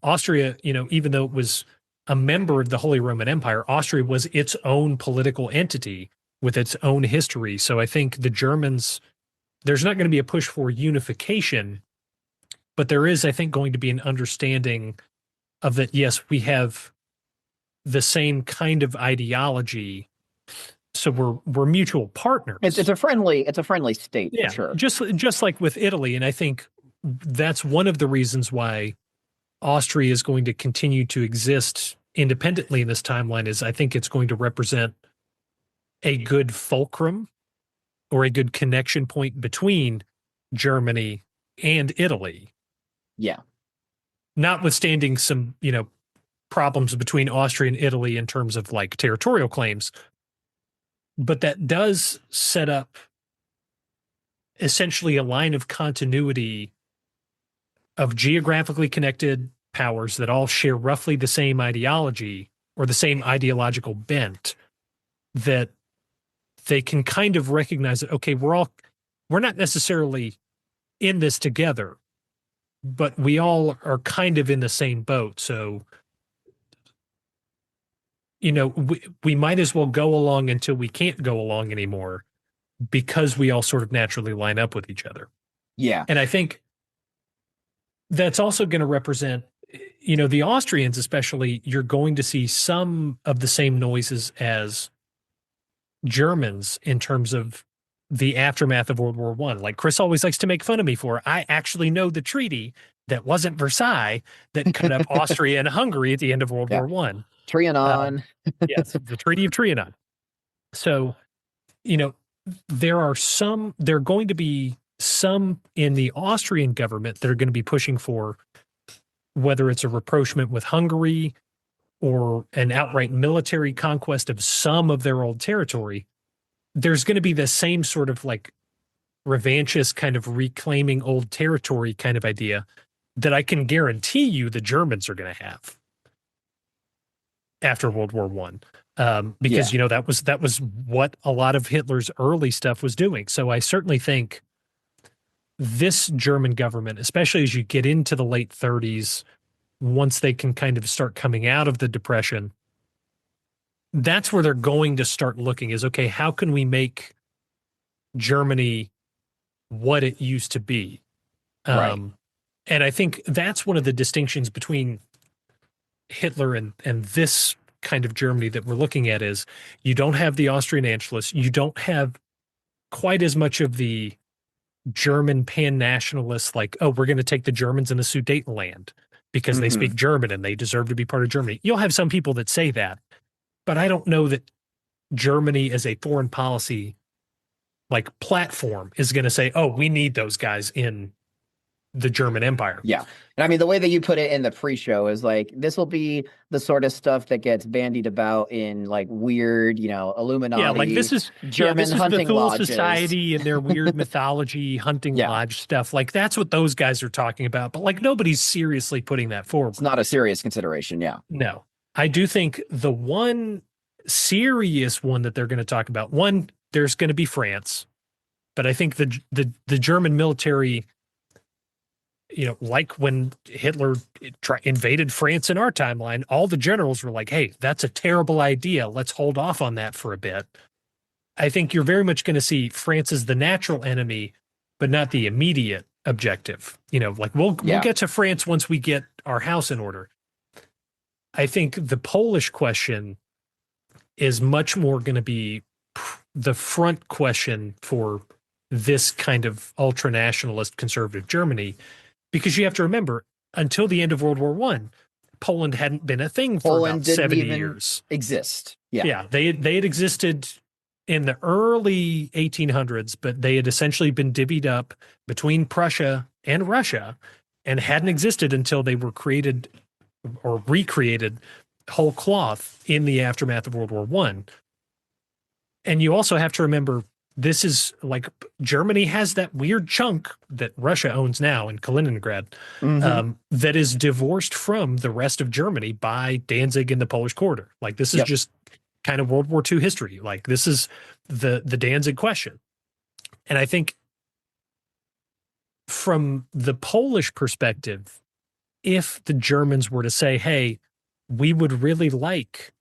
S3: Austria, even though it was a member of the Holy Roman Empire, Austria was its own political entity with its own history. So I think the Germans, there's not going to be a push for unification, but there is, I think, going to be an understanding of that, yes, we have the same kind of ideology, so we're mutual partners.
S2: It's a friendly state, for sure.
S3: Just like with Italy, and I think that's one of the reasons why Austria is going to continue to exist independently in this timeline is I think it's going to represent a good fulcrum or a good connection point between Germany and Italy.
S2: Yeah.
S3: Notwithstanding some, problems between Austria and Italy in terms of like territorial claims. But that does set up essentially a line of continuity of geographically connected powers that all share roughly the same ideology or the same ideological bent, that they can kind of recognize that, okay, we're not necessarily in this together, but we all are kind of in the same boat. So, we might as well go along until we can't go along anymore, because we all sort of naturally line up with each other.
S2: Yeah.
S3: And I think that's also going to represent, the Austrians, especially, you're going to see some of the same noises as Germans in terms of the aftermath of World War I. Like Chris always likes to make fun of me for, I actually know the treaty that wasn't Versailles that cut up Austria and Hungary at the end of World War I.
S2: Trianon.
S3: Yes, the Treaty of Trianon. So, there are going to be some in the Austrian government that are going to be pushing for, whether it's a rapprochement with Hungary or an outright military conquest of some of their old territory. There's going to be the same sort of like revanchist kind of reclaiming old territory kind of idea that I can guarantee you the Germans are going to have after World War I. Because, that was what a lot of Hitler's early stuff was doing. So I certainly think this German government, especially as you get into the late 30s, once they can kind of start coming out of the Depression, that's where they're going to start looking is, okay, how can we make Germany what it used to be?
S2: Right.
S3: And I think that's one of the distinctions between Hitler and this kind of Germany that we're looking at is you don't have the Austrian Anschluss. You don't have quite as much of the German pan-nationalists like, oh, we're going to take the Germans in the Sudetenland because they speak German and they deserve to be part of Germany. You'll have some people that say that, but I don't know that Germany as a foreign policy like platform is going to say, oh, we need those guys in the German Empire.
S2: Yeah. And I mean, the way that you put it in the pre-show is like, this will be the sort of stuff that gets bandied about in like weird, Illuminati.
S3: Yeah, like this is
S2: German hunting
S3: the Thule
S2: lodges.
S3: Society and their weird mythology hunting lodge stuff. Like that's what those guys are talking about. But like nobody's seriously putting that forward.
S2: It's not a serious consideration. Yeah.
S3: No. I do think the one serious one that they're going to talk about, one, there's going to be France. But I think the German military, like when Hitler invaded France in our timeline, all the generals were like, hey, that's a terrible idea. Let's hold off on that for a bit. I think you're very much going to see France as the natural enemy, but not the immediate objective. Like we'll get to France once we get our house in order. I think the Polish question is much more going to be the front question for this kind of ultranationalist conservative Germany. Because you have to remember, until the end of World War I, Poland hadn't been a thing for about 70 years.
S2: Exist. Yeah.
S3: Yeah. They had existed in the early 1800s, but they had essentially been divvied up between Prussia and Russia and hadn't existed until they were created or recreated whole cloth in the aftermath of World War I. And you also have to remember, this is like Germany has that weird chunk that Russia owns now in Kaliningrad that is divorced from the rest of Germany by Danzig and the Polish quarter. Like this is just kind of World War II history. Like this is the Danzig question. And I think from the Polish perspective, if the Germans were to say, hey, we would really like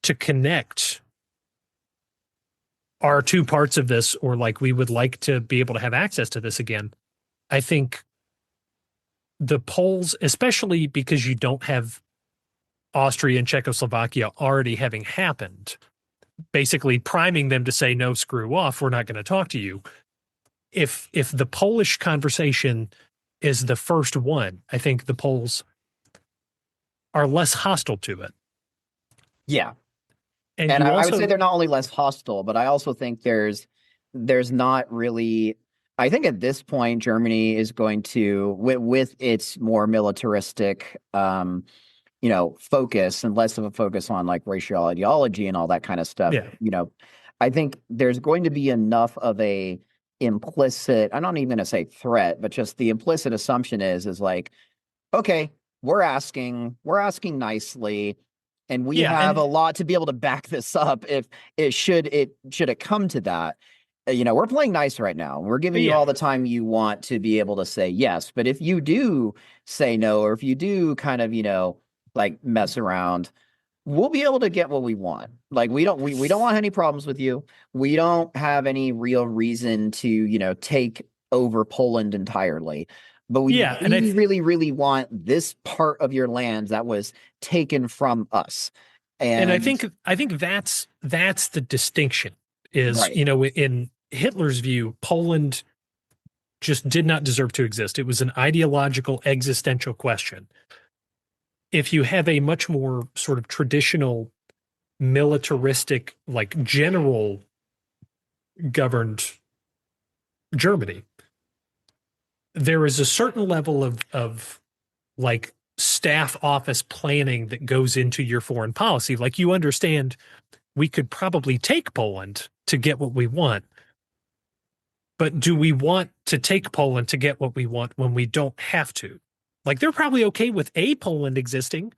S3: to connect are two parts of this, or like we would like to be able to have access to this again. I think the Poles, especially because you don't have Austria and Czechoslovakia already having happened, basically priming them to say, no, screw off, we're not going to talk to you. If the Polish conversation is the first one, I think the Poles are less hostile to it.
S2: Yeah.
S3: And
S2: And
S3: you
S2: I would
S3: also,
S2: say they're not only less hostile, but I also think there's not really. I think at this point, Germany is going to, with its more militaristic, focus and less of a focus on like racial ideology and all that kind of stuff.
S3: yeah,
S2: I think there's going to be enough of a implicit. I'm not even going to say threat, but just the implicit assumption is like, okay, we're asking nicely, and we
S3: yeah,
S2: have
S3: and
S2: a lot to be able to back this up if it come to that. We're playing nice right now. We're giving you
S3: yeah,
S2: all the time you want to be able to say yes. But if you do say no, or if you do kind of, like mess around, we'll be able to get what we want. Like we don't want any problems with you. We don't have any real reason to, take over Poland entirely. But we
S3: yeah, and
S2: really, really, really want this part of your land that was taken from us.
S3: I
S2: And
S3: think that's the distinction is,
S2: right.
S3: in Hitler's view, Poland just did not deserve to exist. It was an ideological existential question. If you have a much more sort of traditional militaristic, like general governed Germany, there is a certain level of like staff office planning that goes into your foreign policy. Like you understand we could probably take Poland to get what we want. But do we want to take Poland to get what we want when we don't have to? Like they're probably okay with a Poland existing.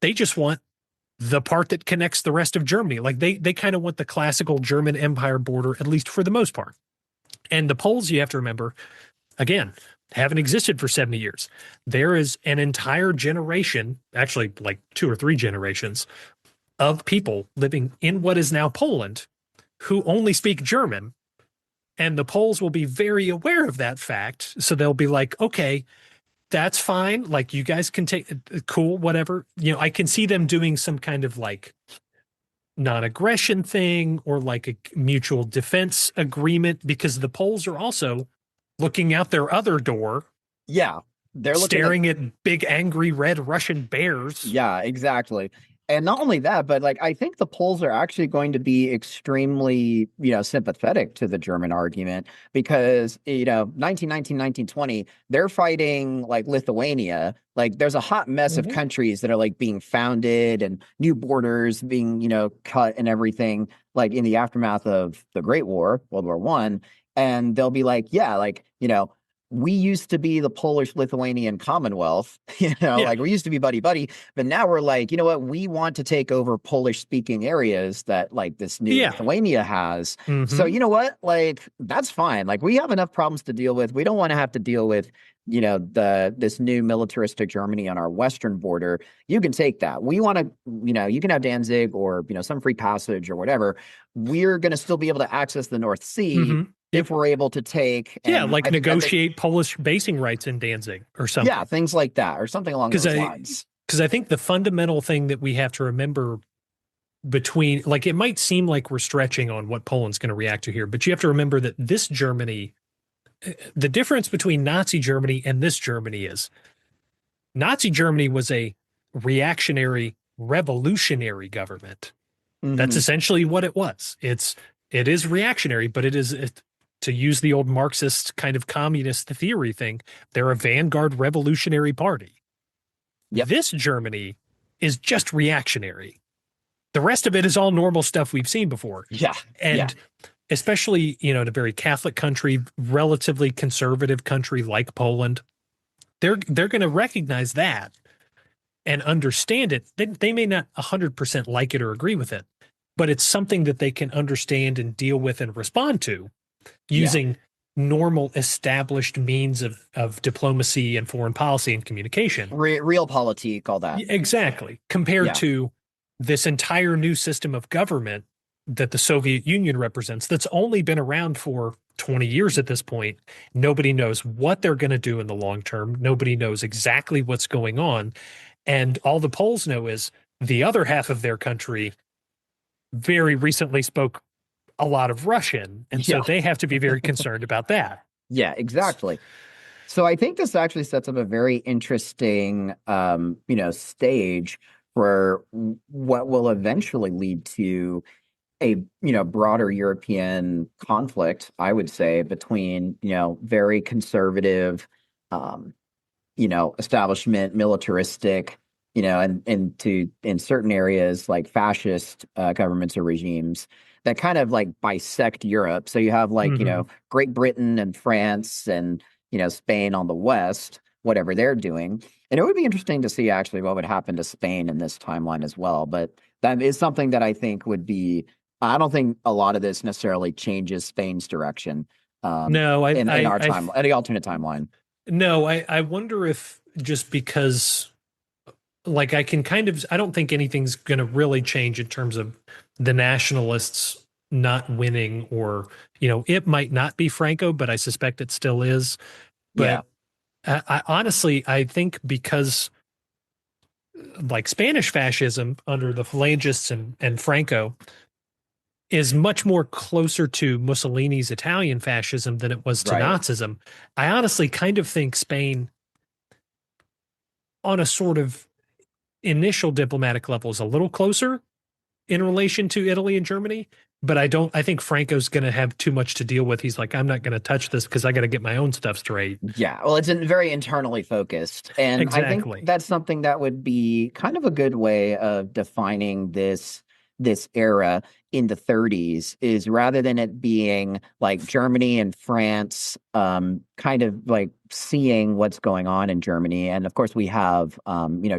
S3: They just want the part that connects the rest of Germany. Like they kind of want the classical German Empire border, at least for the most part. And the Poles, you have to remember, again, haven't existed for 70 years. There is an entire generation, actually like 2 or 3 generations, of people living in what is now Poland who only speak German. And the Poles will be very aware of that fact. So they'll be like, okay, that's fine. Like you guys can take, cool, whatever. I can see them doing some kind of like non-aggression thing or like a mutual defense agreement because the Poles are also looking out their other door.
S2: Yeah. They're
S3: staring at big, angry, red Russian bears.
S2: Yeah, exactly. And not only that, but like I think the Poles are actually going to be extremely, sympathetic to the German argument because, 1919, 1920, they're fighting like Lithuania. Like there's a hot mess of countries that are like being founded and new borders being, cut and everything, like in the aftermath of the Great War, World War One. And they'll be like, yeah, like, we used to be the Polish-Lithuanian Commonwealth, like we used to be buddy, but now we're like, you know what? We want to take over Polish-speaking areas that like this new Lithuania has. So you know what? Like, that's fine. Like we have enough problems to deal with. We don't want to have to deal with, this new militaristic Germany on our western border. You can take that. We want to, you can have Danzig or, some free passage or whatever. We're going to still be able to access the North Sea. If we're able to take,
S3: like negotiate Polish basing rights in Danzig or something.
S2: Yeah, things like that, or something along those lines.
S3: Because I think the fundamental thing that we have to remember between, like, it might seem like we're stretching on what Poland's going to react to here, but you have to remember that this Germany, the difference between Nazi Germany and this Germany is Nazi Germany was a reactionary, revolutionary government. That's essentially what it was. It is reactionary, but to use the old Marxist kind of communist theory thing, they're a vanguard revolutionary party. This Germany is just reactionary. The rest of it is all normal stuff we've seen before. Especially, in a very Catholic country, relatively conservative country like Poland, they're going to recognize that and understand it. They may not 100% like it or agree with it, but it's something that they can understand and deal with and respond to using normal established means of diplomacy and foreign policy and communication.
S2: Realpolitik, all that.
S3: Exactly. Compared to this entire new system of government that the Soviet Union represents that's only been around for 20 years at this point. Nobody knows what they're going to do in the long term. Nobody knows exactly what's going on. And all the Poles know is the other half of their country very recently spoke a lot of Russian. And so they have to be very concerned about that.
S2: Yeah, exactly. So I think this actually sets up a very interesting, stage for what will eventually lead to a, broader European conflict, I would say, between, very conservative, um, establishment, militaristic, and to in certain areas like fascist governments or regimes that kind of like bisect Europe. So you have like,
S3: Hmm.
S2: Great Britain and France and, Spain on the west, whatever they're doing. And it would be interesting to see actually what would happen to Spain in this timeline as well. But that is something that I think would be, I don't think a lot of this necessarily changes Spain's direction
S3: No,
S2: in our time, in the alternate timeline.
S3: no, I wonder if just because like I can kind of I don't think anything's going to really change in terms of the nationalists not winning, or it might not be Franco, but I suspect it still is.
S2: Yeah.
S3: But I honestly I think because like Spanish fascism under the Phalangists and Franco is much more closer to Mussolini's Italian fascism than it was to
S2: Right.
S3: Nazism. I honestly kind of think Spain, on a sort of initial diplomatic level, is a little closer in relation to Italy and Germany. But I think Franco's going to have too much to deal with. He's like, I'm not going to touch this because I got to get my own stuff straight.
S2: Yeah, well, it's very internally focused. And I think
S3: Exactly.
S2: that's something that would be kind of a good way of defining this era in the 30s is rather than it being like Germany and France kind of like seeing what's going on in Germany. And of course we have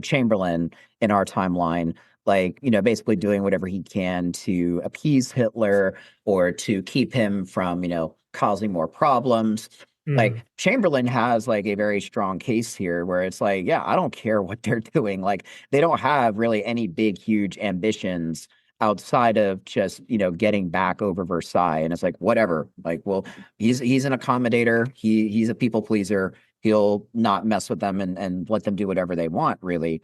S2: Chamberlain in our timeline like, basically doing whatever he can to appease Hitler or to keep him from, causing more problems. Like
S3: Mhm.
S2: Chamberlain has like a very strong case here where it's like, yeah, I don't care what they're doing. Like they don't have really any big, huge ambitions outside of just, getting back over Versailles. And it's like, whatever. Like, well, he's an accommodator. He's a people pleaser. He'll not mess with them and let them do whatever they want, really.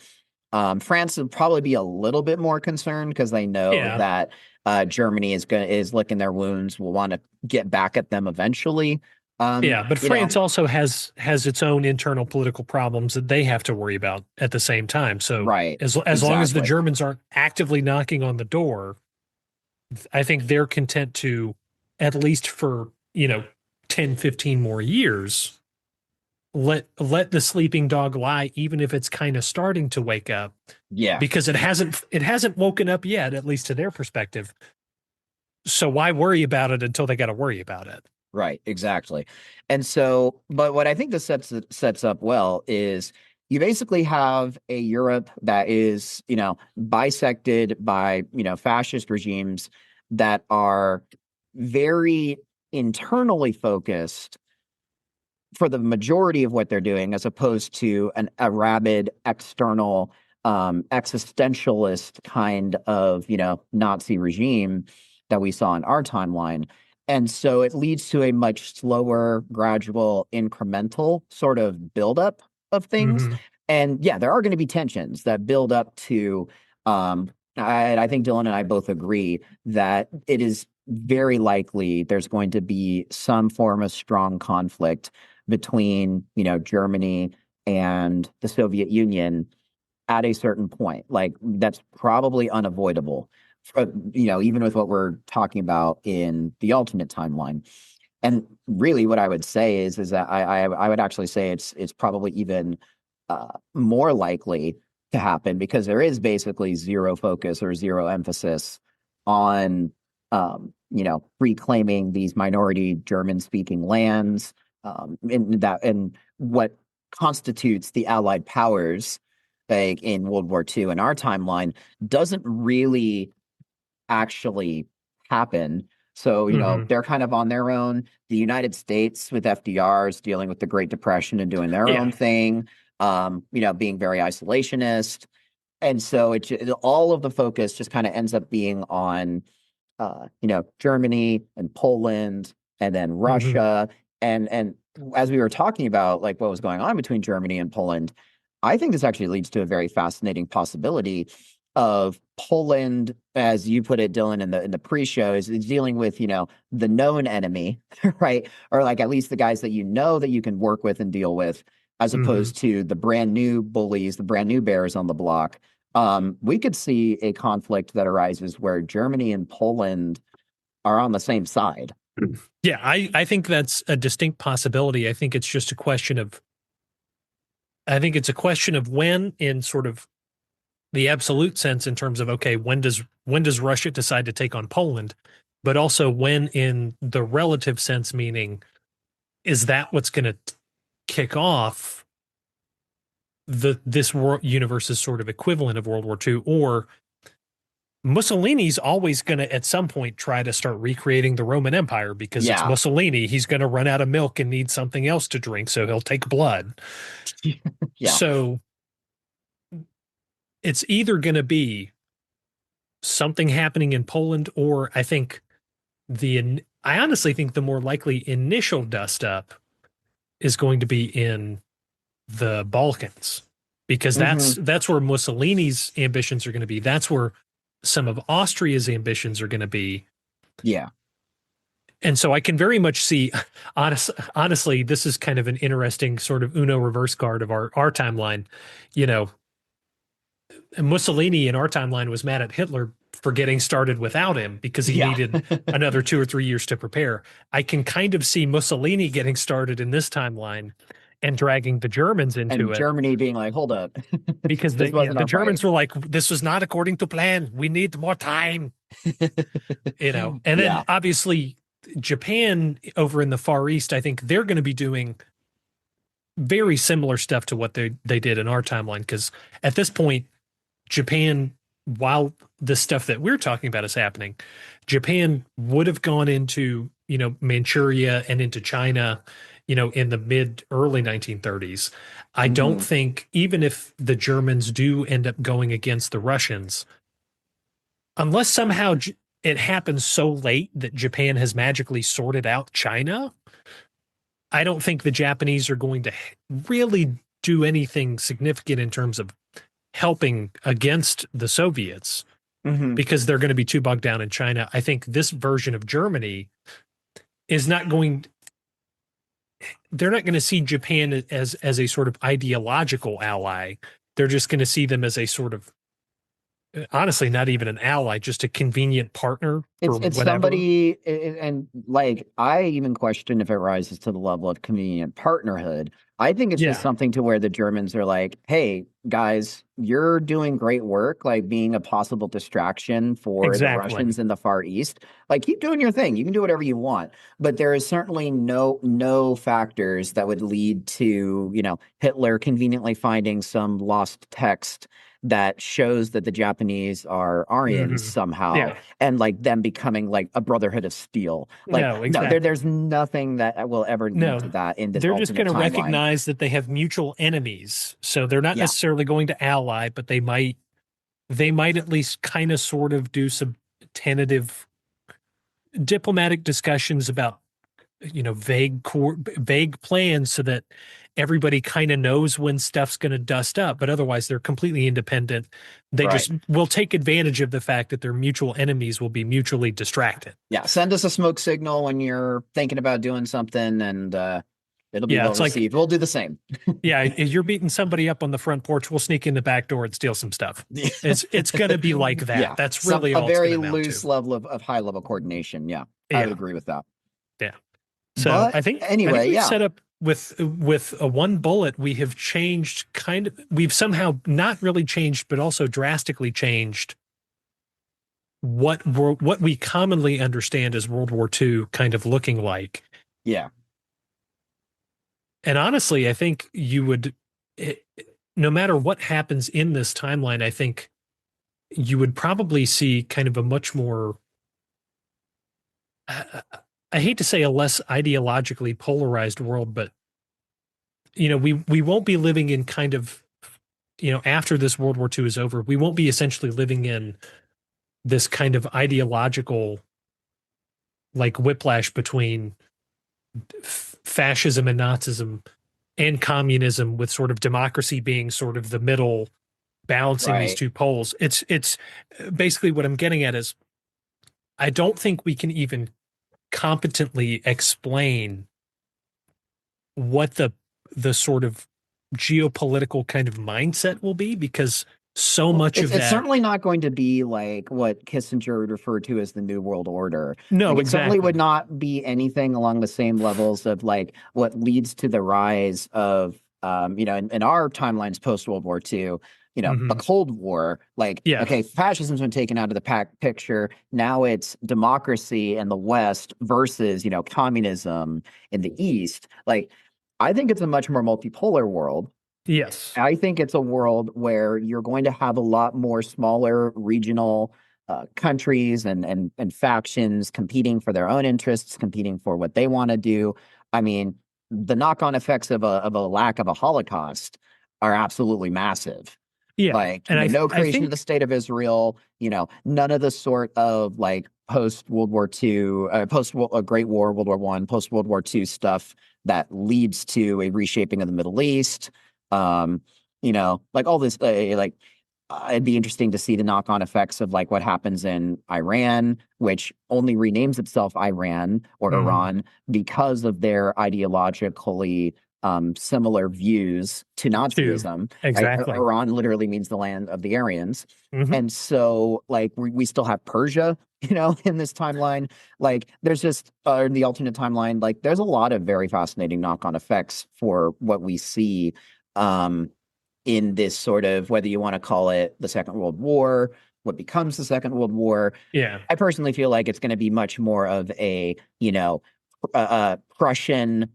S2: France would probably be a little bit more concerned because they know
S3: Yeah.
S2: that Germany is licking their wounds, will want to get back at them eventually.
S3: Yeah, but
S2: You know,
S3: France also has its own internal political problems that they have to worry about at the same time. So
S2: right,
S3: as long as the
S2: exactly.
S3: Germans aren't actively knocking on the door, I think they're content to, at least for, 10, 15 more years, let the sleeping dog lie, even if it's kind of starting to wake up,
S2: Yeah,
S3: because it hasn't woken up yet, at least to their perspective. So why worry about it until they got to worry about it?
S2: right, exactly. And so, but what I think this sets up well is you basically have a Europe that is, bisected by, fascist regimes that are very internally focused for the majority of what they're doing, as opposed to a rabid external existentialist kind of Nazi regime that we saw in our timeline. And so it leads to a much slower, gradual, incremental sort of buildup of things.
S3: Hmm.
S2: And yeah, there are going to be tensions that build up to. I think Dylan and I both agree that it is very likely there's going to be some form of strong conflict between, Germany and the Soviet Union at a certain point. Like that's probably unavoidable, even with what we're talking about in the alternate timeline. And really, what I would say is that I would actually say it's probably even more likely to happen because there is basically zero focus or zero emphasis on reclaiming these minority German speaking lands and what constitutes the Allied powers like in World War II in our timeline doesn't really actually happen. So,
S3: Hmm.
S2: they're kind of on their own. The United States with FDR is dealing with the Great Depression and doing their own
S3: Yeah.
S2: thing, being very isolationist. And so all of the focus just kind of ends up being on, Germany and Poland and then
S3: Hmm.
S2: Russia. And as we were talking about like what was going on between Germany and Poland, I think this actually leads to a very fascinating possibility of Poland, as you put it, Dylan, in the pre-show, is dealing with, the known enemy, right? Or like at least the guys that that you can work with and deal with, as opposed to the brand new bullies, the brand new bears on the block. We could see a conflict that arises where Germany and Poland are on the same side.
S3: Yeah, I think that's a distinct possibility. I think it's just a question of when, in sort of the absolute sense, in terms of, okay, when does Russia decide to take on Poland, but also when in the relative sense, meaning, is that what's going to kick off this universe's sort of equivalent of World War II? Or Mussolini's always going to, at some point, try to start recreating the Roman Empire because it's Mussolini. He's going to run out of milk and need something else to drink, so he'll take blood. So it's either going to be something happening in Poland, or I honestly think the more likely initial dust up is going to be in the Balkans, because that's where Mussolini's ambitions are going to be. That's where some of Austria's ambitions are going to be.
S2: Yeah.
S3: And so I can very much see, honestly, this is kind of an interesting sort of Uno reverse card of our timeline. Mussolini in our timeline was mad at Hitler for getting started without him because he needed another 2 or 3 years to prepare. I can kind of see Mussolini getting started in this timeline and dragging the Germans into it.
S2: Germany being like, hold up.
S3: Because the Germans were like, this was not according to plan. We need more time. And then obviously Japan over in the Far East, I think they're going to be doing very similar stuff to what they did in our timeline. Because at this point, Japan, while the stuff that we're talking about is happening, Japan would have gone into, Manchuria and into China, in the early 1930s. I don't think, even if the Germans do end up going against the Russians, unless somehow it happens so late that Japan has magically sorted out China, I don't think the Japanese are going to really do anything significant in terms of helping against the Soviets, because they're going to be too bogged down in China. I think this version of Germany is not going... They're not going to see Japan as a sort of ideological ally. They're just going to see them as a sort of, honestly, not even an ally, just a convenient partner.
S2: It's somebody, and like, I even question if it rises to the level of convenient partnerhood. I think it's just something to where the Germans are like, hey, guys, you're doing great work, like being a possible distraction for the Russians in the Far East. Like, keep doing your thing. You can do whatever you want. But there is certainly no factors that would lead to, Hitler conveniently finding some lost text that shows that the Japanese are Aryans somehow, and like them becoming like a brotherhood of steel. Like, there's nothing that will ever lead to that in this.
S3: They're just going to recognize that they have mutual enemies, so they're not necessarily going to ally, but they might at least kind of sort of do some tentative diplomatic discussions about vague plans, so that everybody kind of knows when stuff's going to dust up, but otherwise they're completely independent. They just will take advantage of the fact that their mutual enemies will be mutually distracted. Yeah.
S2: Send us a smoke signal when you're thinking about doing something, and it'll be well received. We'll do the same.
S3: You're beating somebody up on the front porch, we'll sneak in the back door and steal some stuff. It's going to be like that. Yeah. That's really all
S2: a very loose level of high level coordination. Yeah. I would agree with that.
S3: Yeah. So I think we've set up with a one bullet, we have changed we've somehow not really changed, but also drastically changed what we commonly understand as World War II kind of looking like.
S2: Yeah.
S3: And honestly, I think no matter what happens in this timeline, I think you would probably see kind of a much more, I hate to say a less ideologically polarized world, but, we won't be living in kind of, after this World War II is over, we won't be essentially living in this kind of ideological, like, whiplash between fascism and Nazism and communism, with sort of democracy being sort of the middle balancing these
S2: Right.
S3: two poles. It's basically what I'm getting at is I don't think we can even competently explain what the sort of geopolitical kind of mindset will be, because so
S2: Well,
S3: much of
S2: it's
S3: that.
S2: certainly not going to be like what Kissinger would refer to as the New World Order.
S3: No,
S2: Like it certainly would
S3: exactly.
S2: not be anything along the same levels of like what leads to the rise of in our timelines post World War II, the
S3: Hmm.
S2: Cold War. Like,
S3: Yeah.
S2: okay, fascism's been taken out of the picture. Now it's democracy in the West versus, communism in the East. Like, I think it's a much more multipolar world.
S3: Yes.
S2: I think it's a world where you're going to have a lot more smaller regional countries and factions competing for their own interests, competing for what they want to do. I mean, the knock-on effects of a lack of a Holocaust are absolutely massive.
S3: Yeah.
S2: Like,
S3: And
S2: no
S3: I
S2: creation of the
S3: think
S2: state of Israel, none of the sort of like post World War II, post Great War, World War One, post World War II stuff that leads to a reshaping of the Middle East. Um, like all this, it'd be interesting to see the knock-on effects of like what happens in Iran, which only renames itself Iran or
S3: mhm,
S2: Iran because of their ideologically similar views to
S3: too.
S2: Nazism. Right?
S3: Exactly.
S2: Iran literally means the land of the Aryans.
S3: Hmm.
S2: And so, like, we still have Persia, in this timeline. Like, there's just, in the alternate timeline, like, there's a lot of very fascinating knock-on effects for what we see um, in this sort of, whether you want to call it the Second World War, what becomes the Second World War.
S3: Yeah.
S2: I personally feel like it's going to be much more of a, Prussian,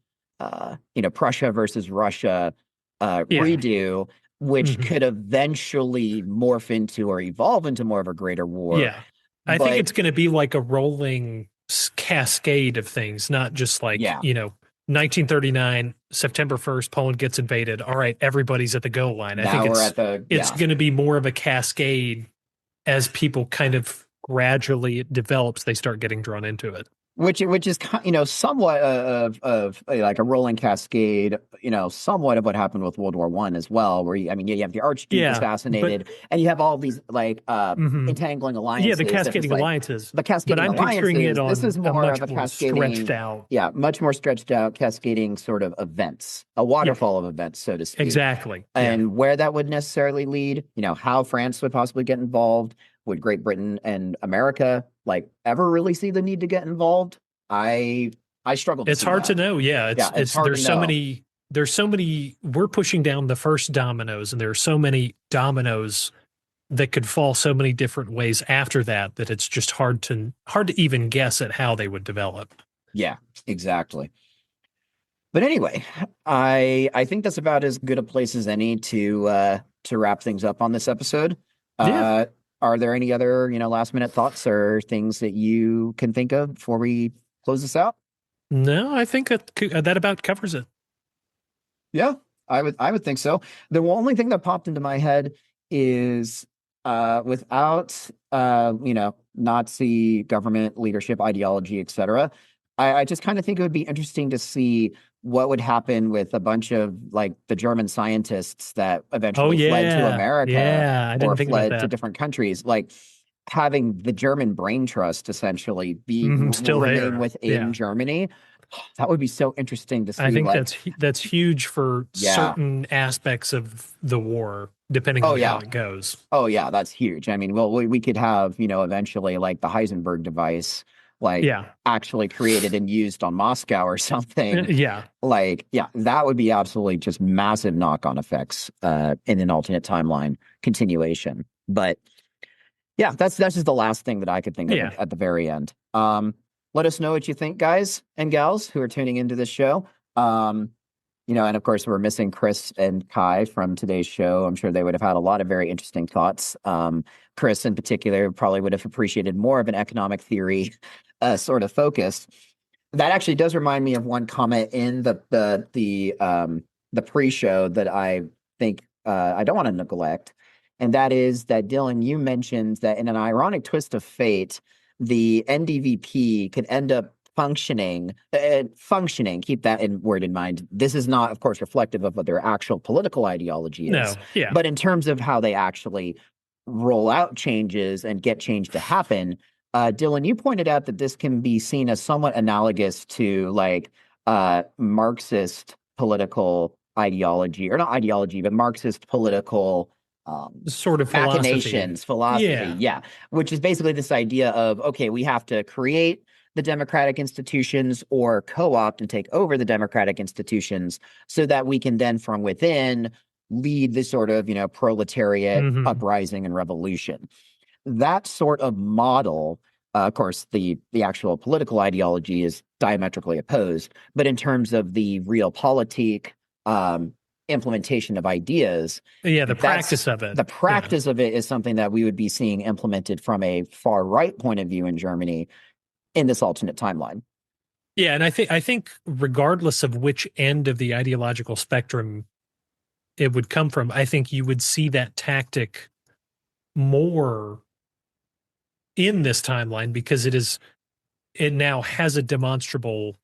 S2: Prussia versus Russia
S3: Yeah.
S2: redo, which
S3: Hmm.
S2: could eventually morph into or evolve into more of a greater war.
S3: Yeah. I think
S2: But
S3: it's going to be like a rolling cascade of things, not just like,
S2: yeah,
S3: 1939, September 1st, Poland gets invaded. All right, everybody's at the goal line. I think
S2: now we're at
S3: it's going to be more of a cascade as people kind of gradually it develops, they start getting drawn into it.
S2: which is somewhat of like a rolling cascade, somewhat of what happened with World War One as well, where you have the Archduke
S3: Yeah, but
S2: assassinated, and you have all these like
S3: mhm.
S2: entangling
S3: Yeah, the
S2: alliances that just
S3: cascading
S2: like
S3: alliances.
S2: the
S3: But
S2: cascading
S3: I'm picturing it
S2: alliances. This is
S3: on a
S2: more of
S3: much
S2: a
S3: more stretched
S2: cascading,
S3: out.
S2: yeah, much more stretched out cascading sort of events, a
S3: Yeah,
S2: waterfall of events, so to speak.
S3: exactly. Yeah.
S2: And where that would necessarily lead, how France would possibly get involved, would Great Britain and America like ever really see the need to get involved? I I struggle to
S3: It's
S2: see
S3: hard to
S2: that.
S3: know. Yeah,
S2: Yeah, it's
S3: it's
S2: hard to know.
S3: there's so many we're pushing down the first dominoes, and there are so many dominoes that could fall so many different ways after that that it's just hard to even guess at how they would develop.
S2: Yeah, exactly. But anyway, I think that's about as good a place as any to wrap things up on this episode.
S3: Yeah.
S2: Uh, are there any other, last minute thoughts or things that you can think of before we close this out?
S3: No, I think that about covers it.
S2: Yeah, I would think so. The only thing that popped into my head is without Nazi government leadership ideology, etc. I just kind of think it would be interesting to see what would happen with a bunch of like the German scientists that
S3: Oh
S2: eventually fled to
S3: yeah.
S2: America
S3: Yeah, I
S2: or
S3: didn't think about
S2: fled to
S3: that.
S2: different countries, like having the German brain trust essentially be
S3: Still
S2: remain
S3: there.
S2: within
S3: Yeah.
S2: Germany. That would be so interesting to
S3: I
S2: see,
S3: think
S2: like,
S3: that's huge for
S2: yeah.
S3: certain aspects of the war, depending
S2: Oh
S3: on how
S2: yeah.
S3: it goes.
S2: Oh yeah, that's huge. I mean, well, we could have, eventually like the Heisenberg device, like
S3: Yeah.
S2: actually created and used on Moscow or something.
S3: Yeah.
S2: Like, yeah, that would be absolutely just massive knock-on effects in an alternate timeline continuation. But yeah, that's just the last thing that I could think of
S3: Yeah.
S2: at the very end. Let us know what you think, guys and gals who are tuning into this show. And of course, we're missing Chris and Kai from today's show. I'm sure they would have had a lot of very interesting thoughts. Chris, in particular, probably would have appreciated more of an economic theory sort of focus. That actually does remind me of one comment in the pre-show that I think I don't want to neglect, and that is that Dylan, you mentioned that in an ironic twist of fate, the NDVP could end up functioning, keep that word in mind. This is not, of course, reflective of what their actual political ideology is.
S3: No, yeah.
S2: But in terms of how they actually roll out changes and get change to happen, Dylan, you pointed out that this can be seen as somewhat analogous to like Marxist political ideology, or not ideology, but Marxist political
S3: sort of
S2: philosophy. Yeah. Which is basically this idea of, okay, we have to create the democratic institutions or co-opt and take over the democratic institutions so that we can then from within lead the sort of, proletariat uprising and revolution. That sort of model, of course, the actual political ideology is diametrically opposed, but in terms of the realpolitik, implementation of ideas.
S3: Yeah, the practice of it.
S2: The practice of it is something that we would be seeing implemented from a far right point of view in Germany in this alternate timeline.
S3: Yeah, and I think regardless of which end of the ideological spectrum it would come from, I think you would see that tactic more in this timeline because it now has a demonstrable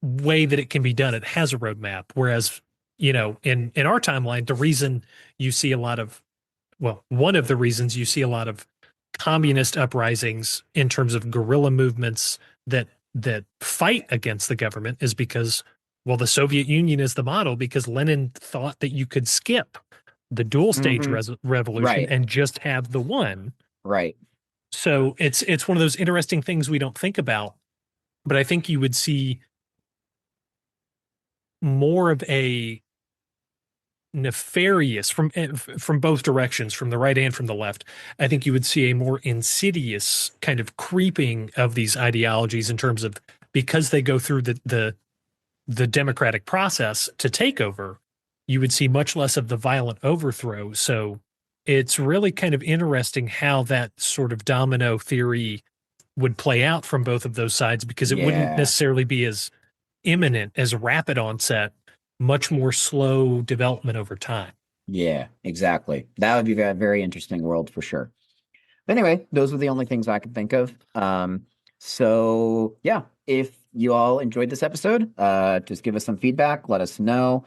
S3: way that it can be done. It has a roadmap. Whereas, in our timeline, the reason you see one of the reasons you see a lot of communist uprisings in terms of guerrilla movements that fight against the government is because, the Soviet Union is the model because Lenin thought that you could skip the dual stage revolution and just have the one.
S2: Right.
S3: So it's one of those interesting things we don't think about, but I think you would see more of a nefarious from both directions, from the right and from the left. I think you would see a more insidious kind of creeping of these ideologies in terms of, because they go through the democratic process to take over, you would see much less of the violent overthrow. So it's really kind of interesting how that sort of domino theory would play out from both of those sides, because it wouldn't necessarily be as imminent, as rapid onset, much more slow development over time.
S2: Yeah, exactly. That would be a very interesting world for sure. But anyway, those were the only things I could think of. So yeah, if you all enjoyed this episode, just give us some feedback, let us know.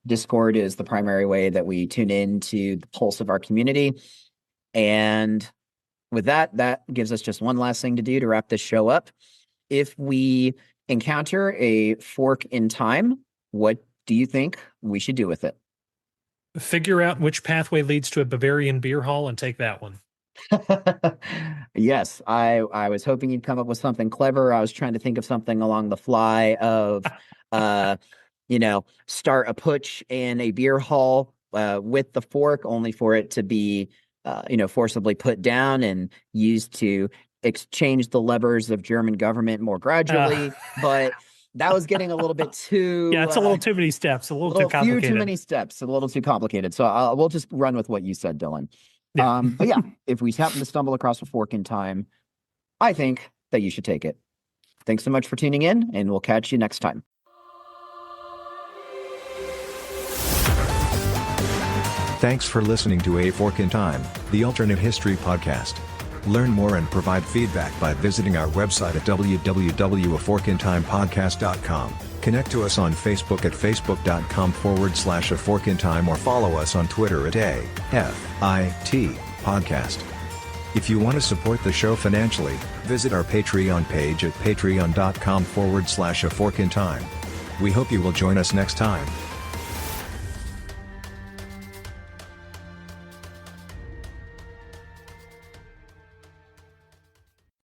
S2: Discord is the primary way that we tune into the pulse of our community. And with that gives us just one last thing to do to wrap this show up. If we encounter a fork in time, what do you think we should do with it?
S3: Figure out which pathway leads to a Bavarian beer hall and take that one.
S2: Yes, I was hoping you'd come up with something clever. I was trying to think of something along the fly of, start a putsch in a beer hall with the fork, only for it to be, forcibly put down and used to exchange the levers of German government more gradually. But that was getting a little bit too...
S3: Yeah, it's a little too many steps, a little too complicated.
S2: Too many steps, a little too complicated. So we'll just run with what you said, Dylan.
S3: Yeah.
S2: But yeah, if we happen to stumble across a fork in time, I think that you should take it. Thanks so much for tuning in, and we'll catch you next time.
S1: Thanks for listening to A Fork in Time, the alternate history podcast. Learn more and provide feedback by visiting our website at www.aforkintimepodcast.com. Connect to us on Facebook at facebook.com/aforkintime or follow us on Twitter at AFIT Podcast. If you want to support the show financially, visit our Patreon page at patreon.com/aforkintime. We hope you will join us next time.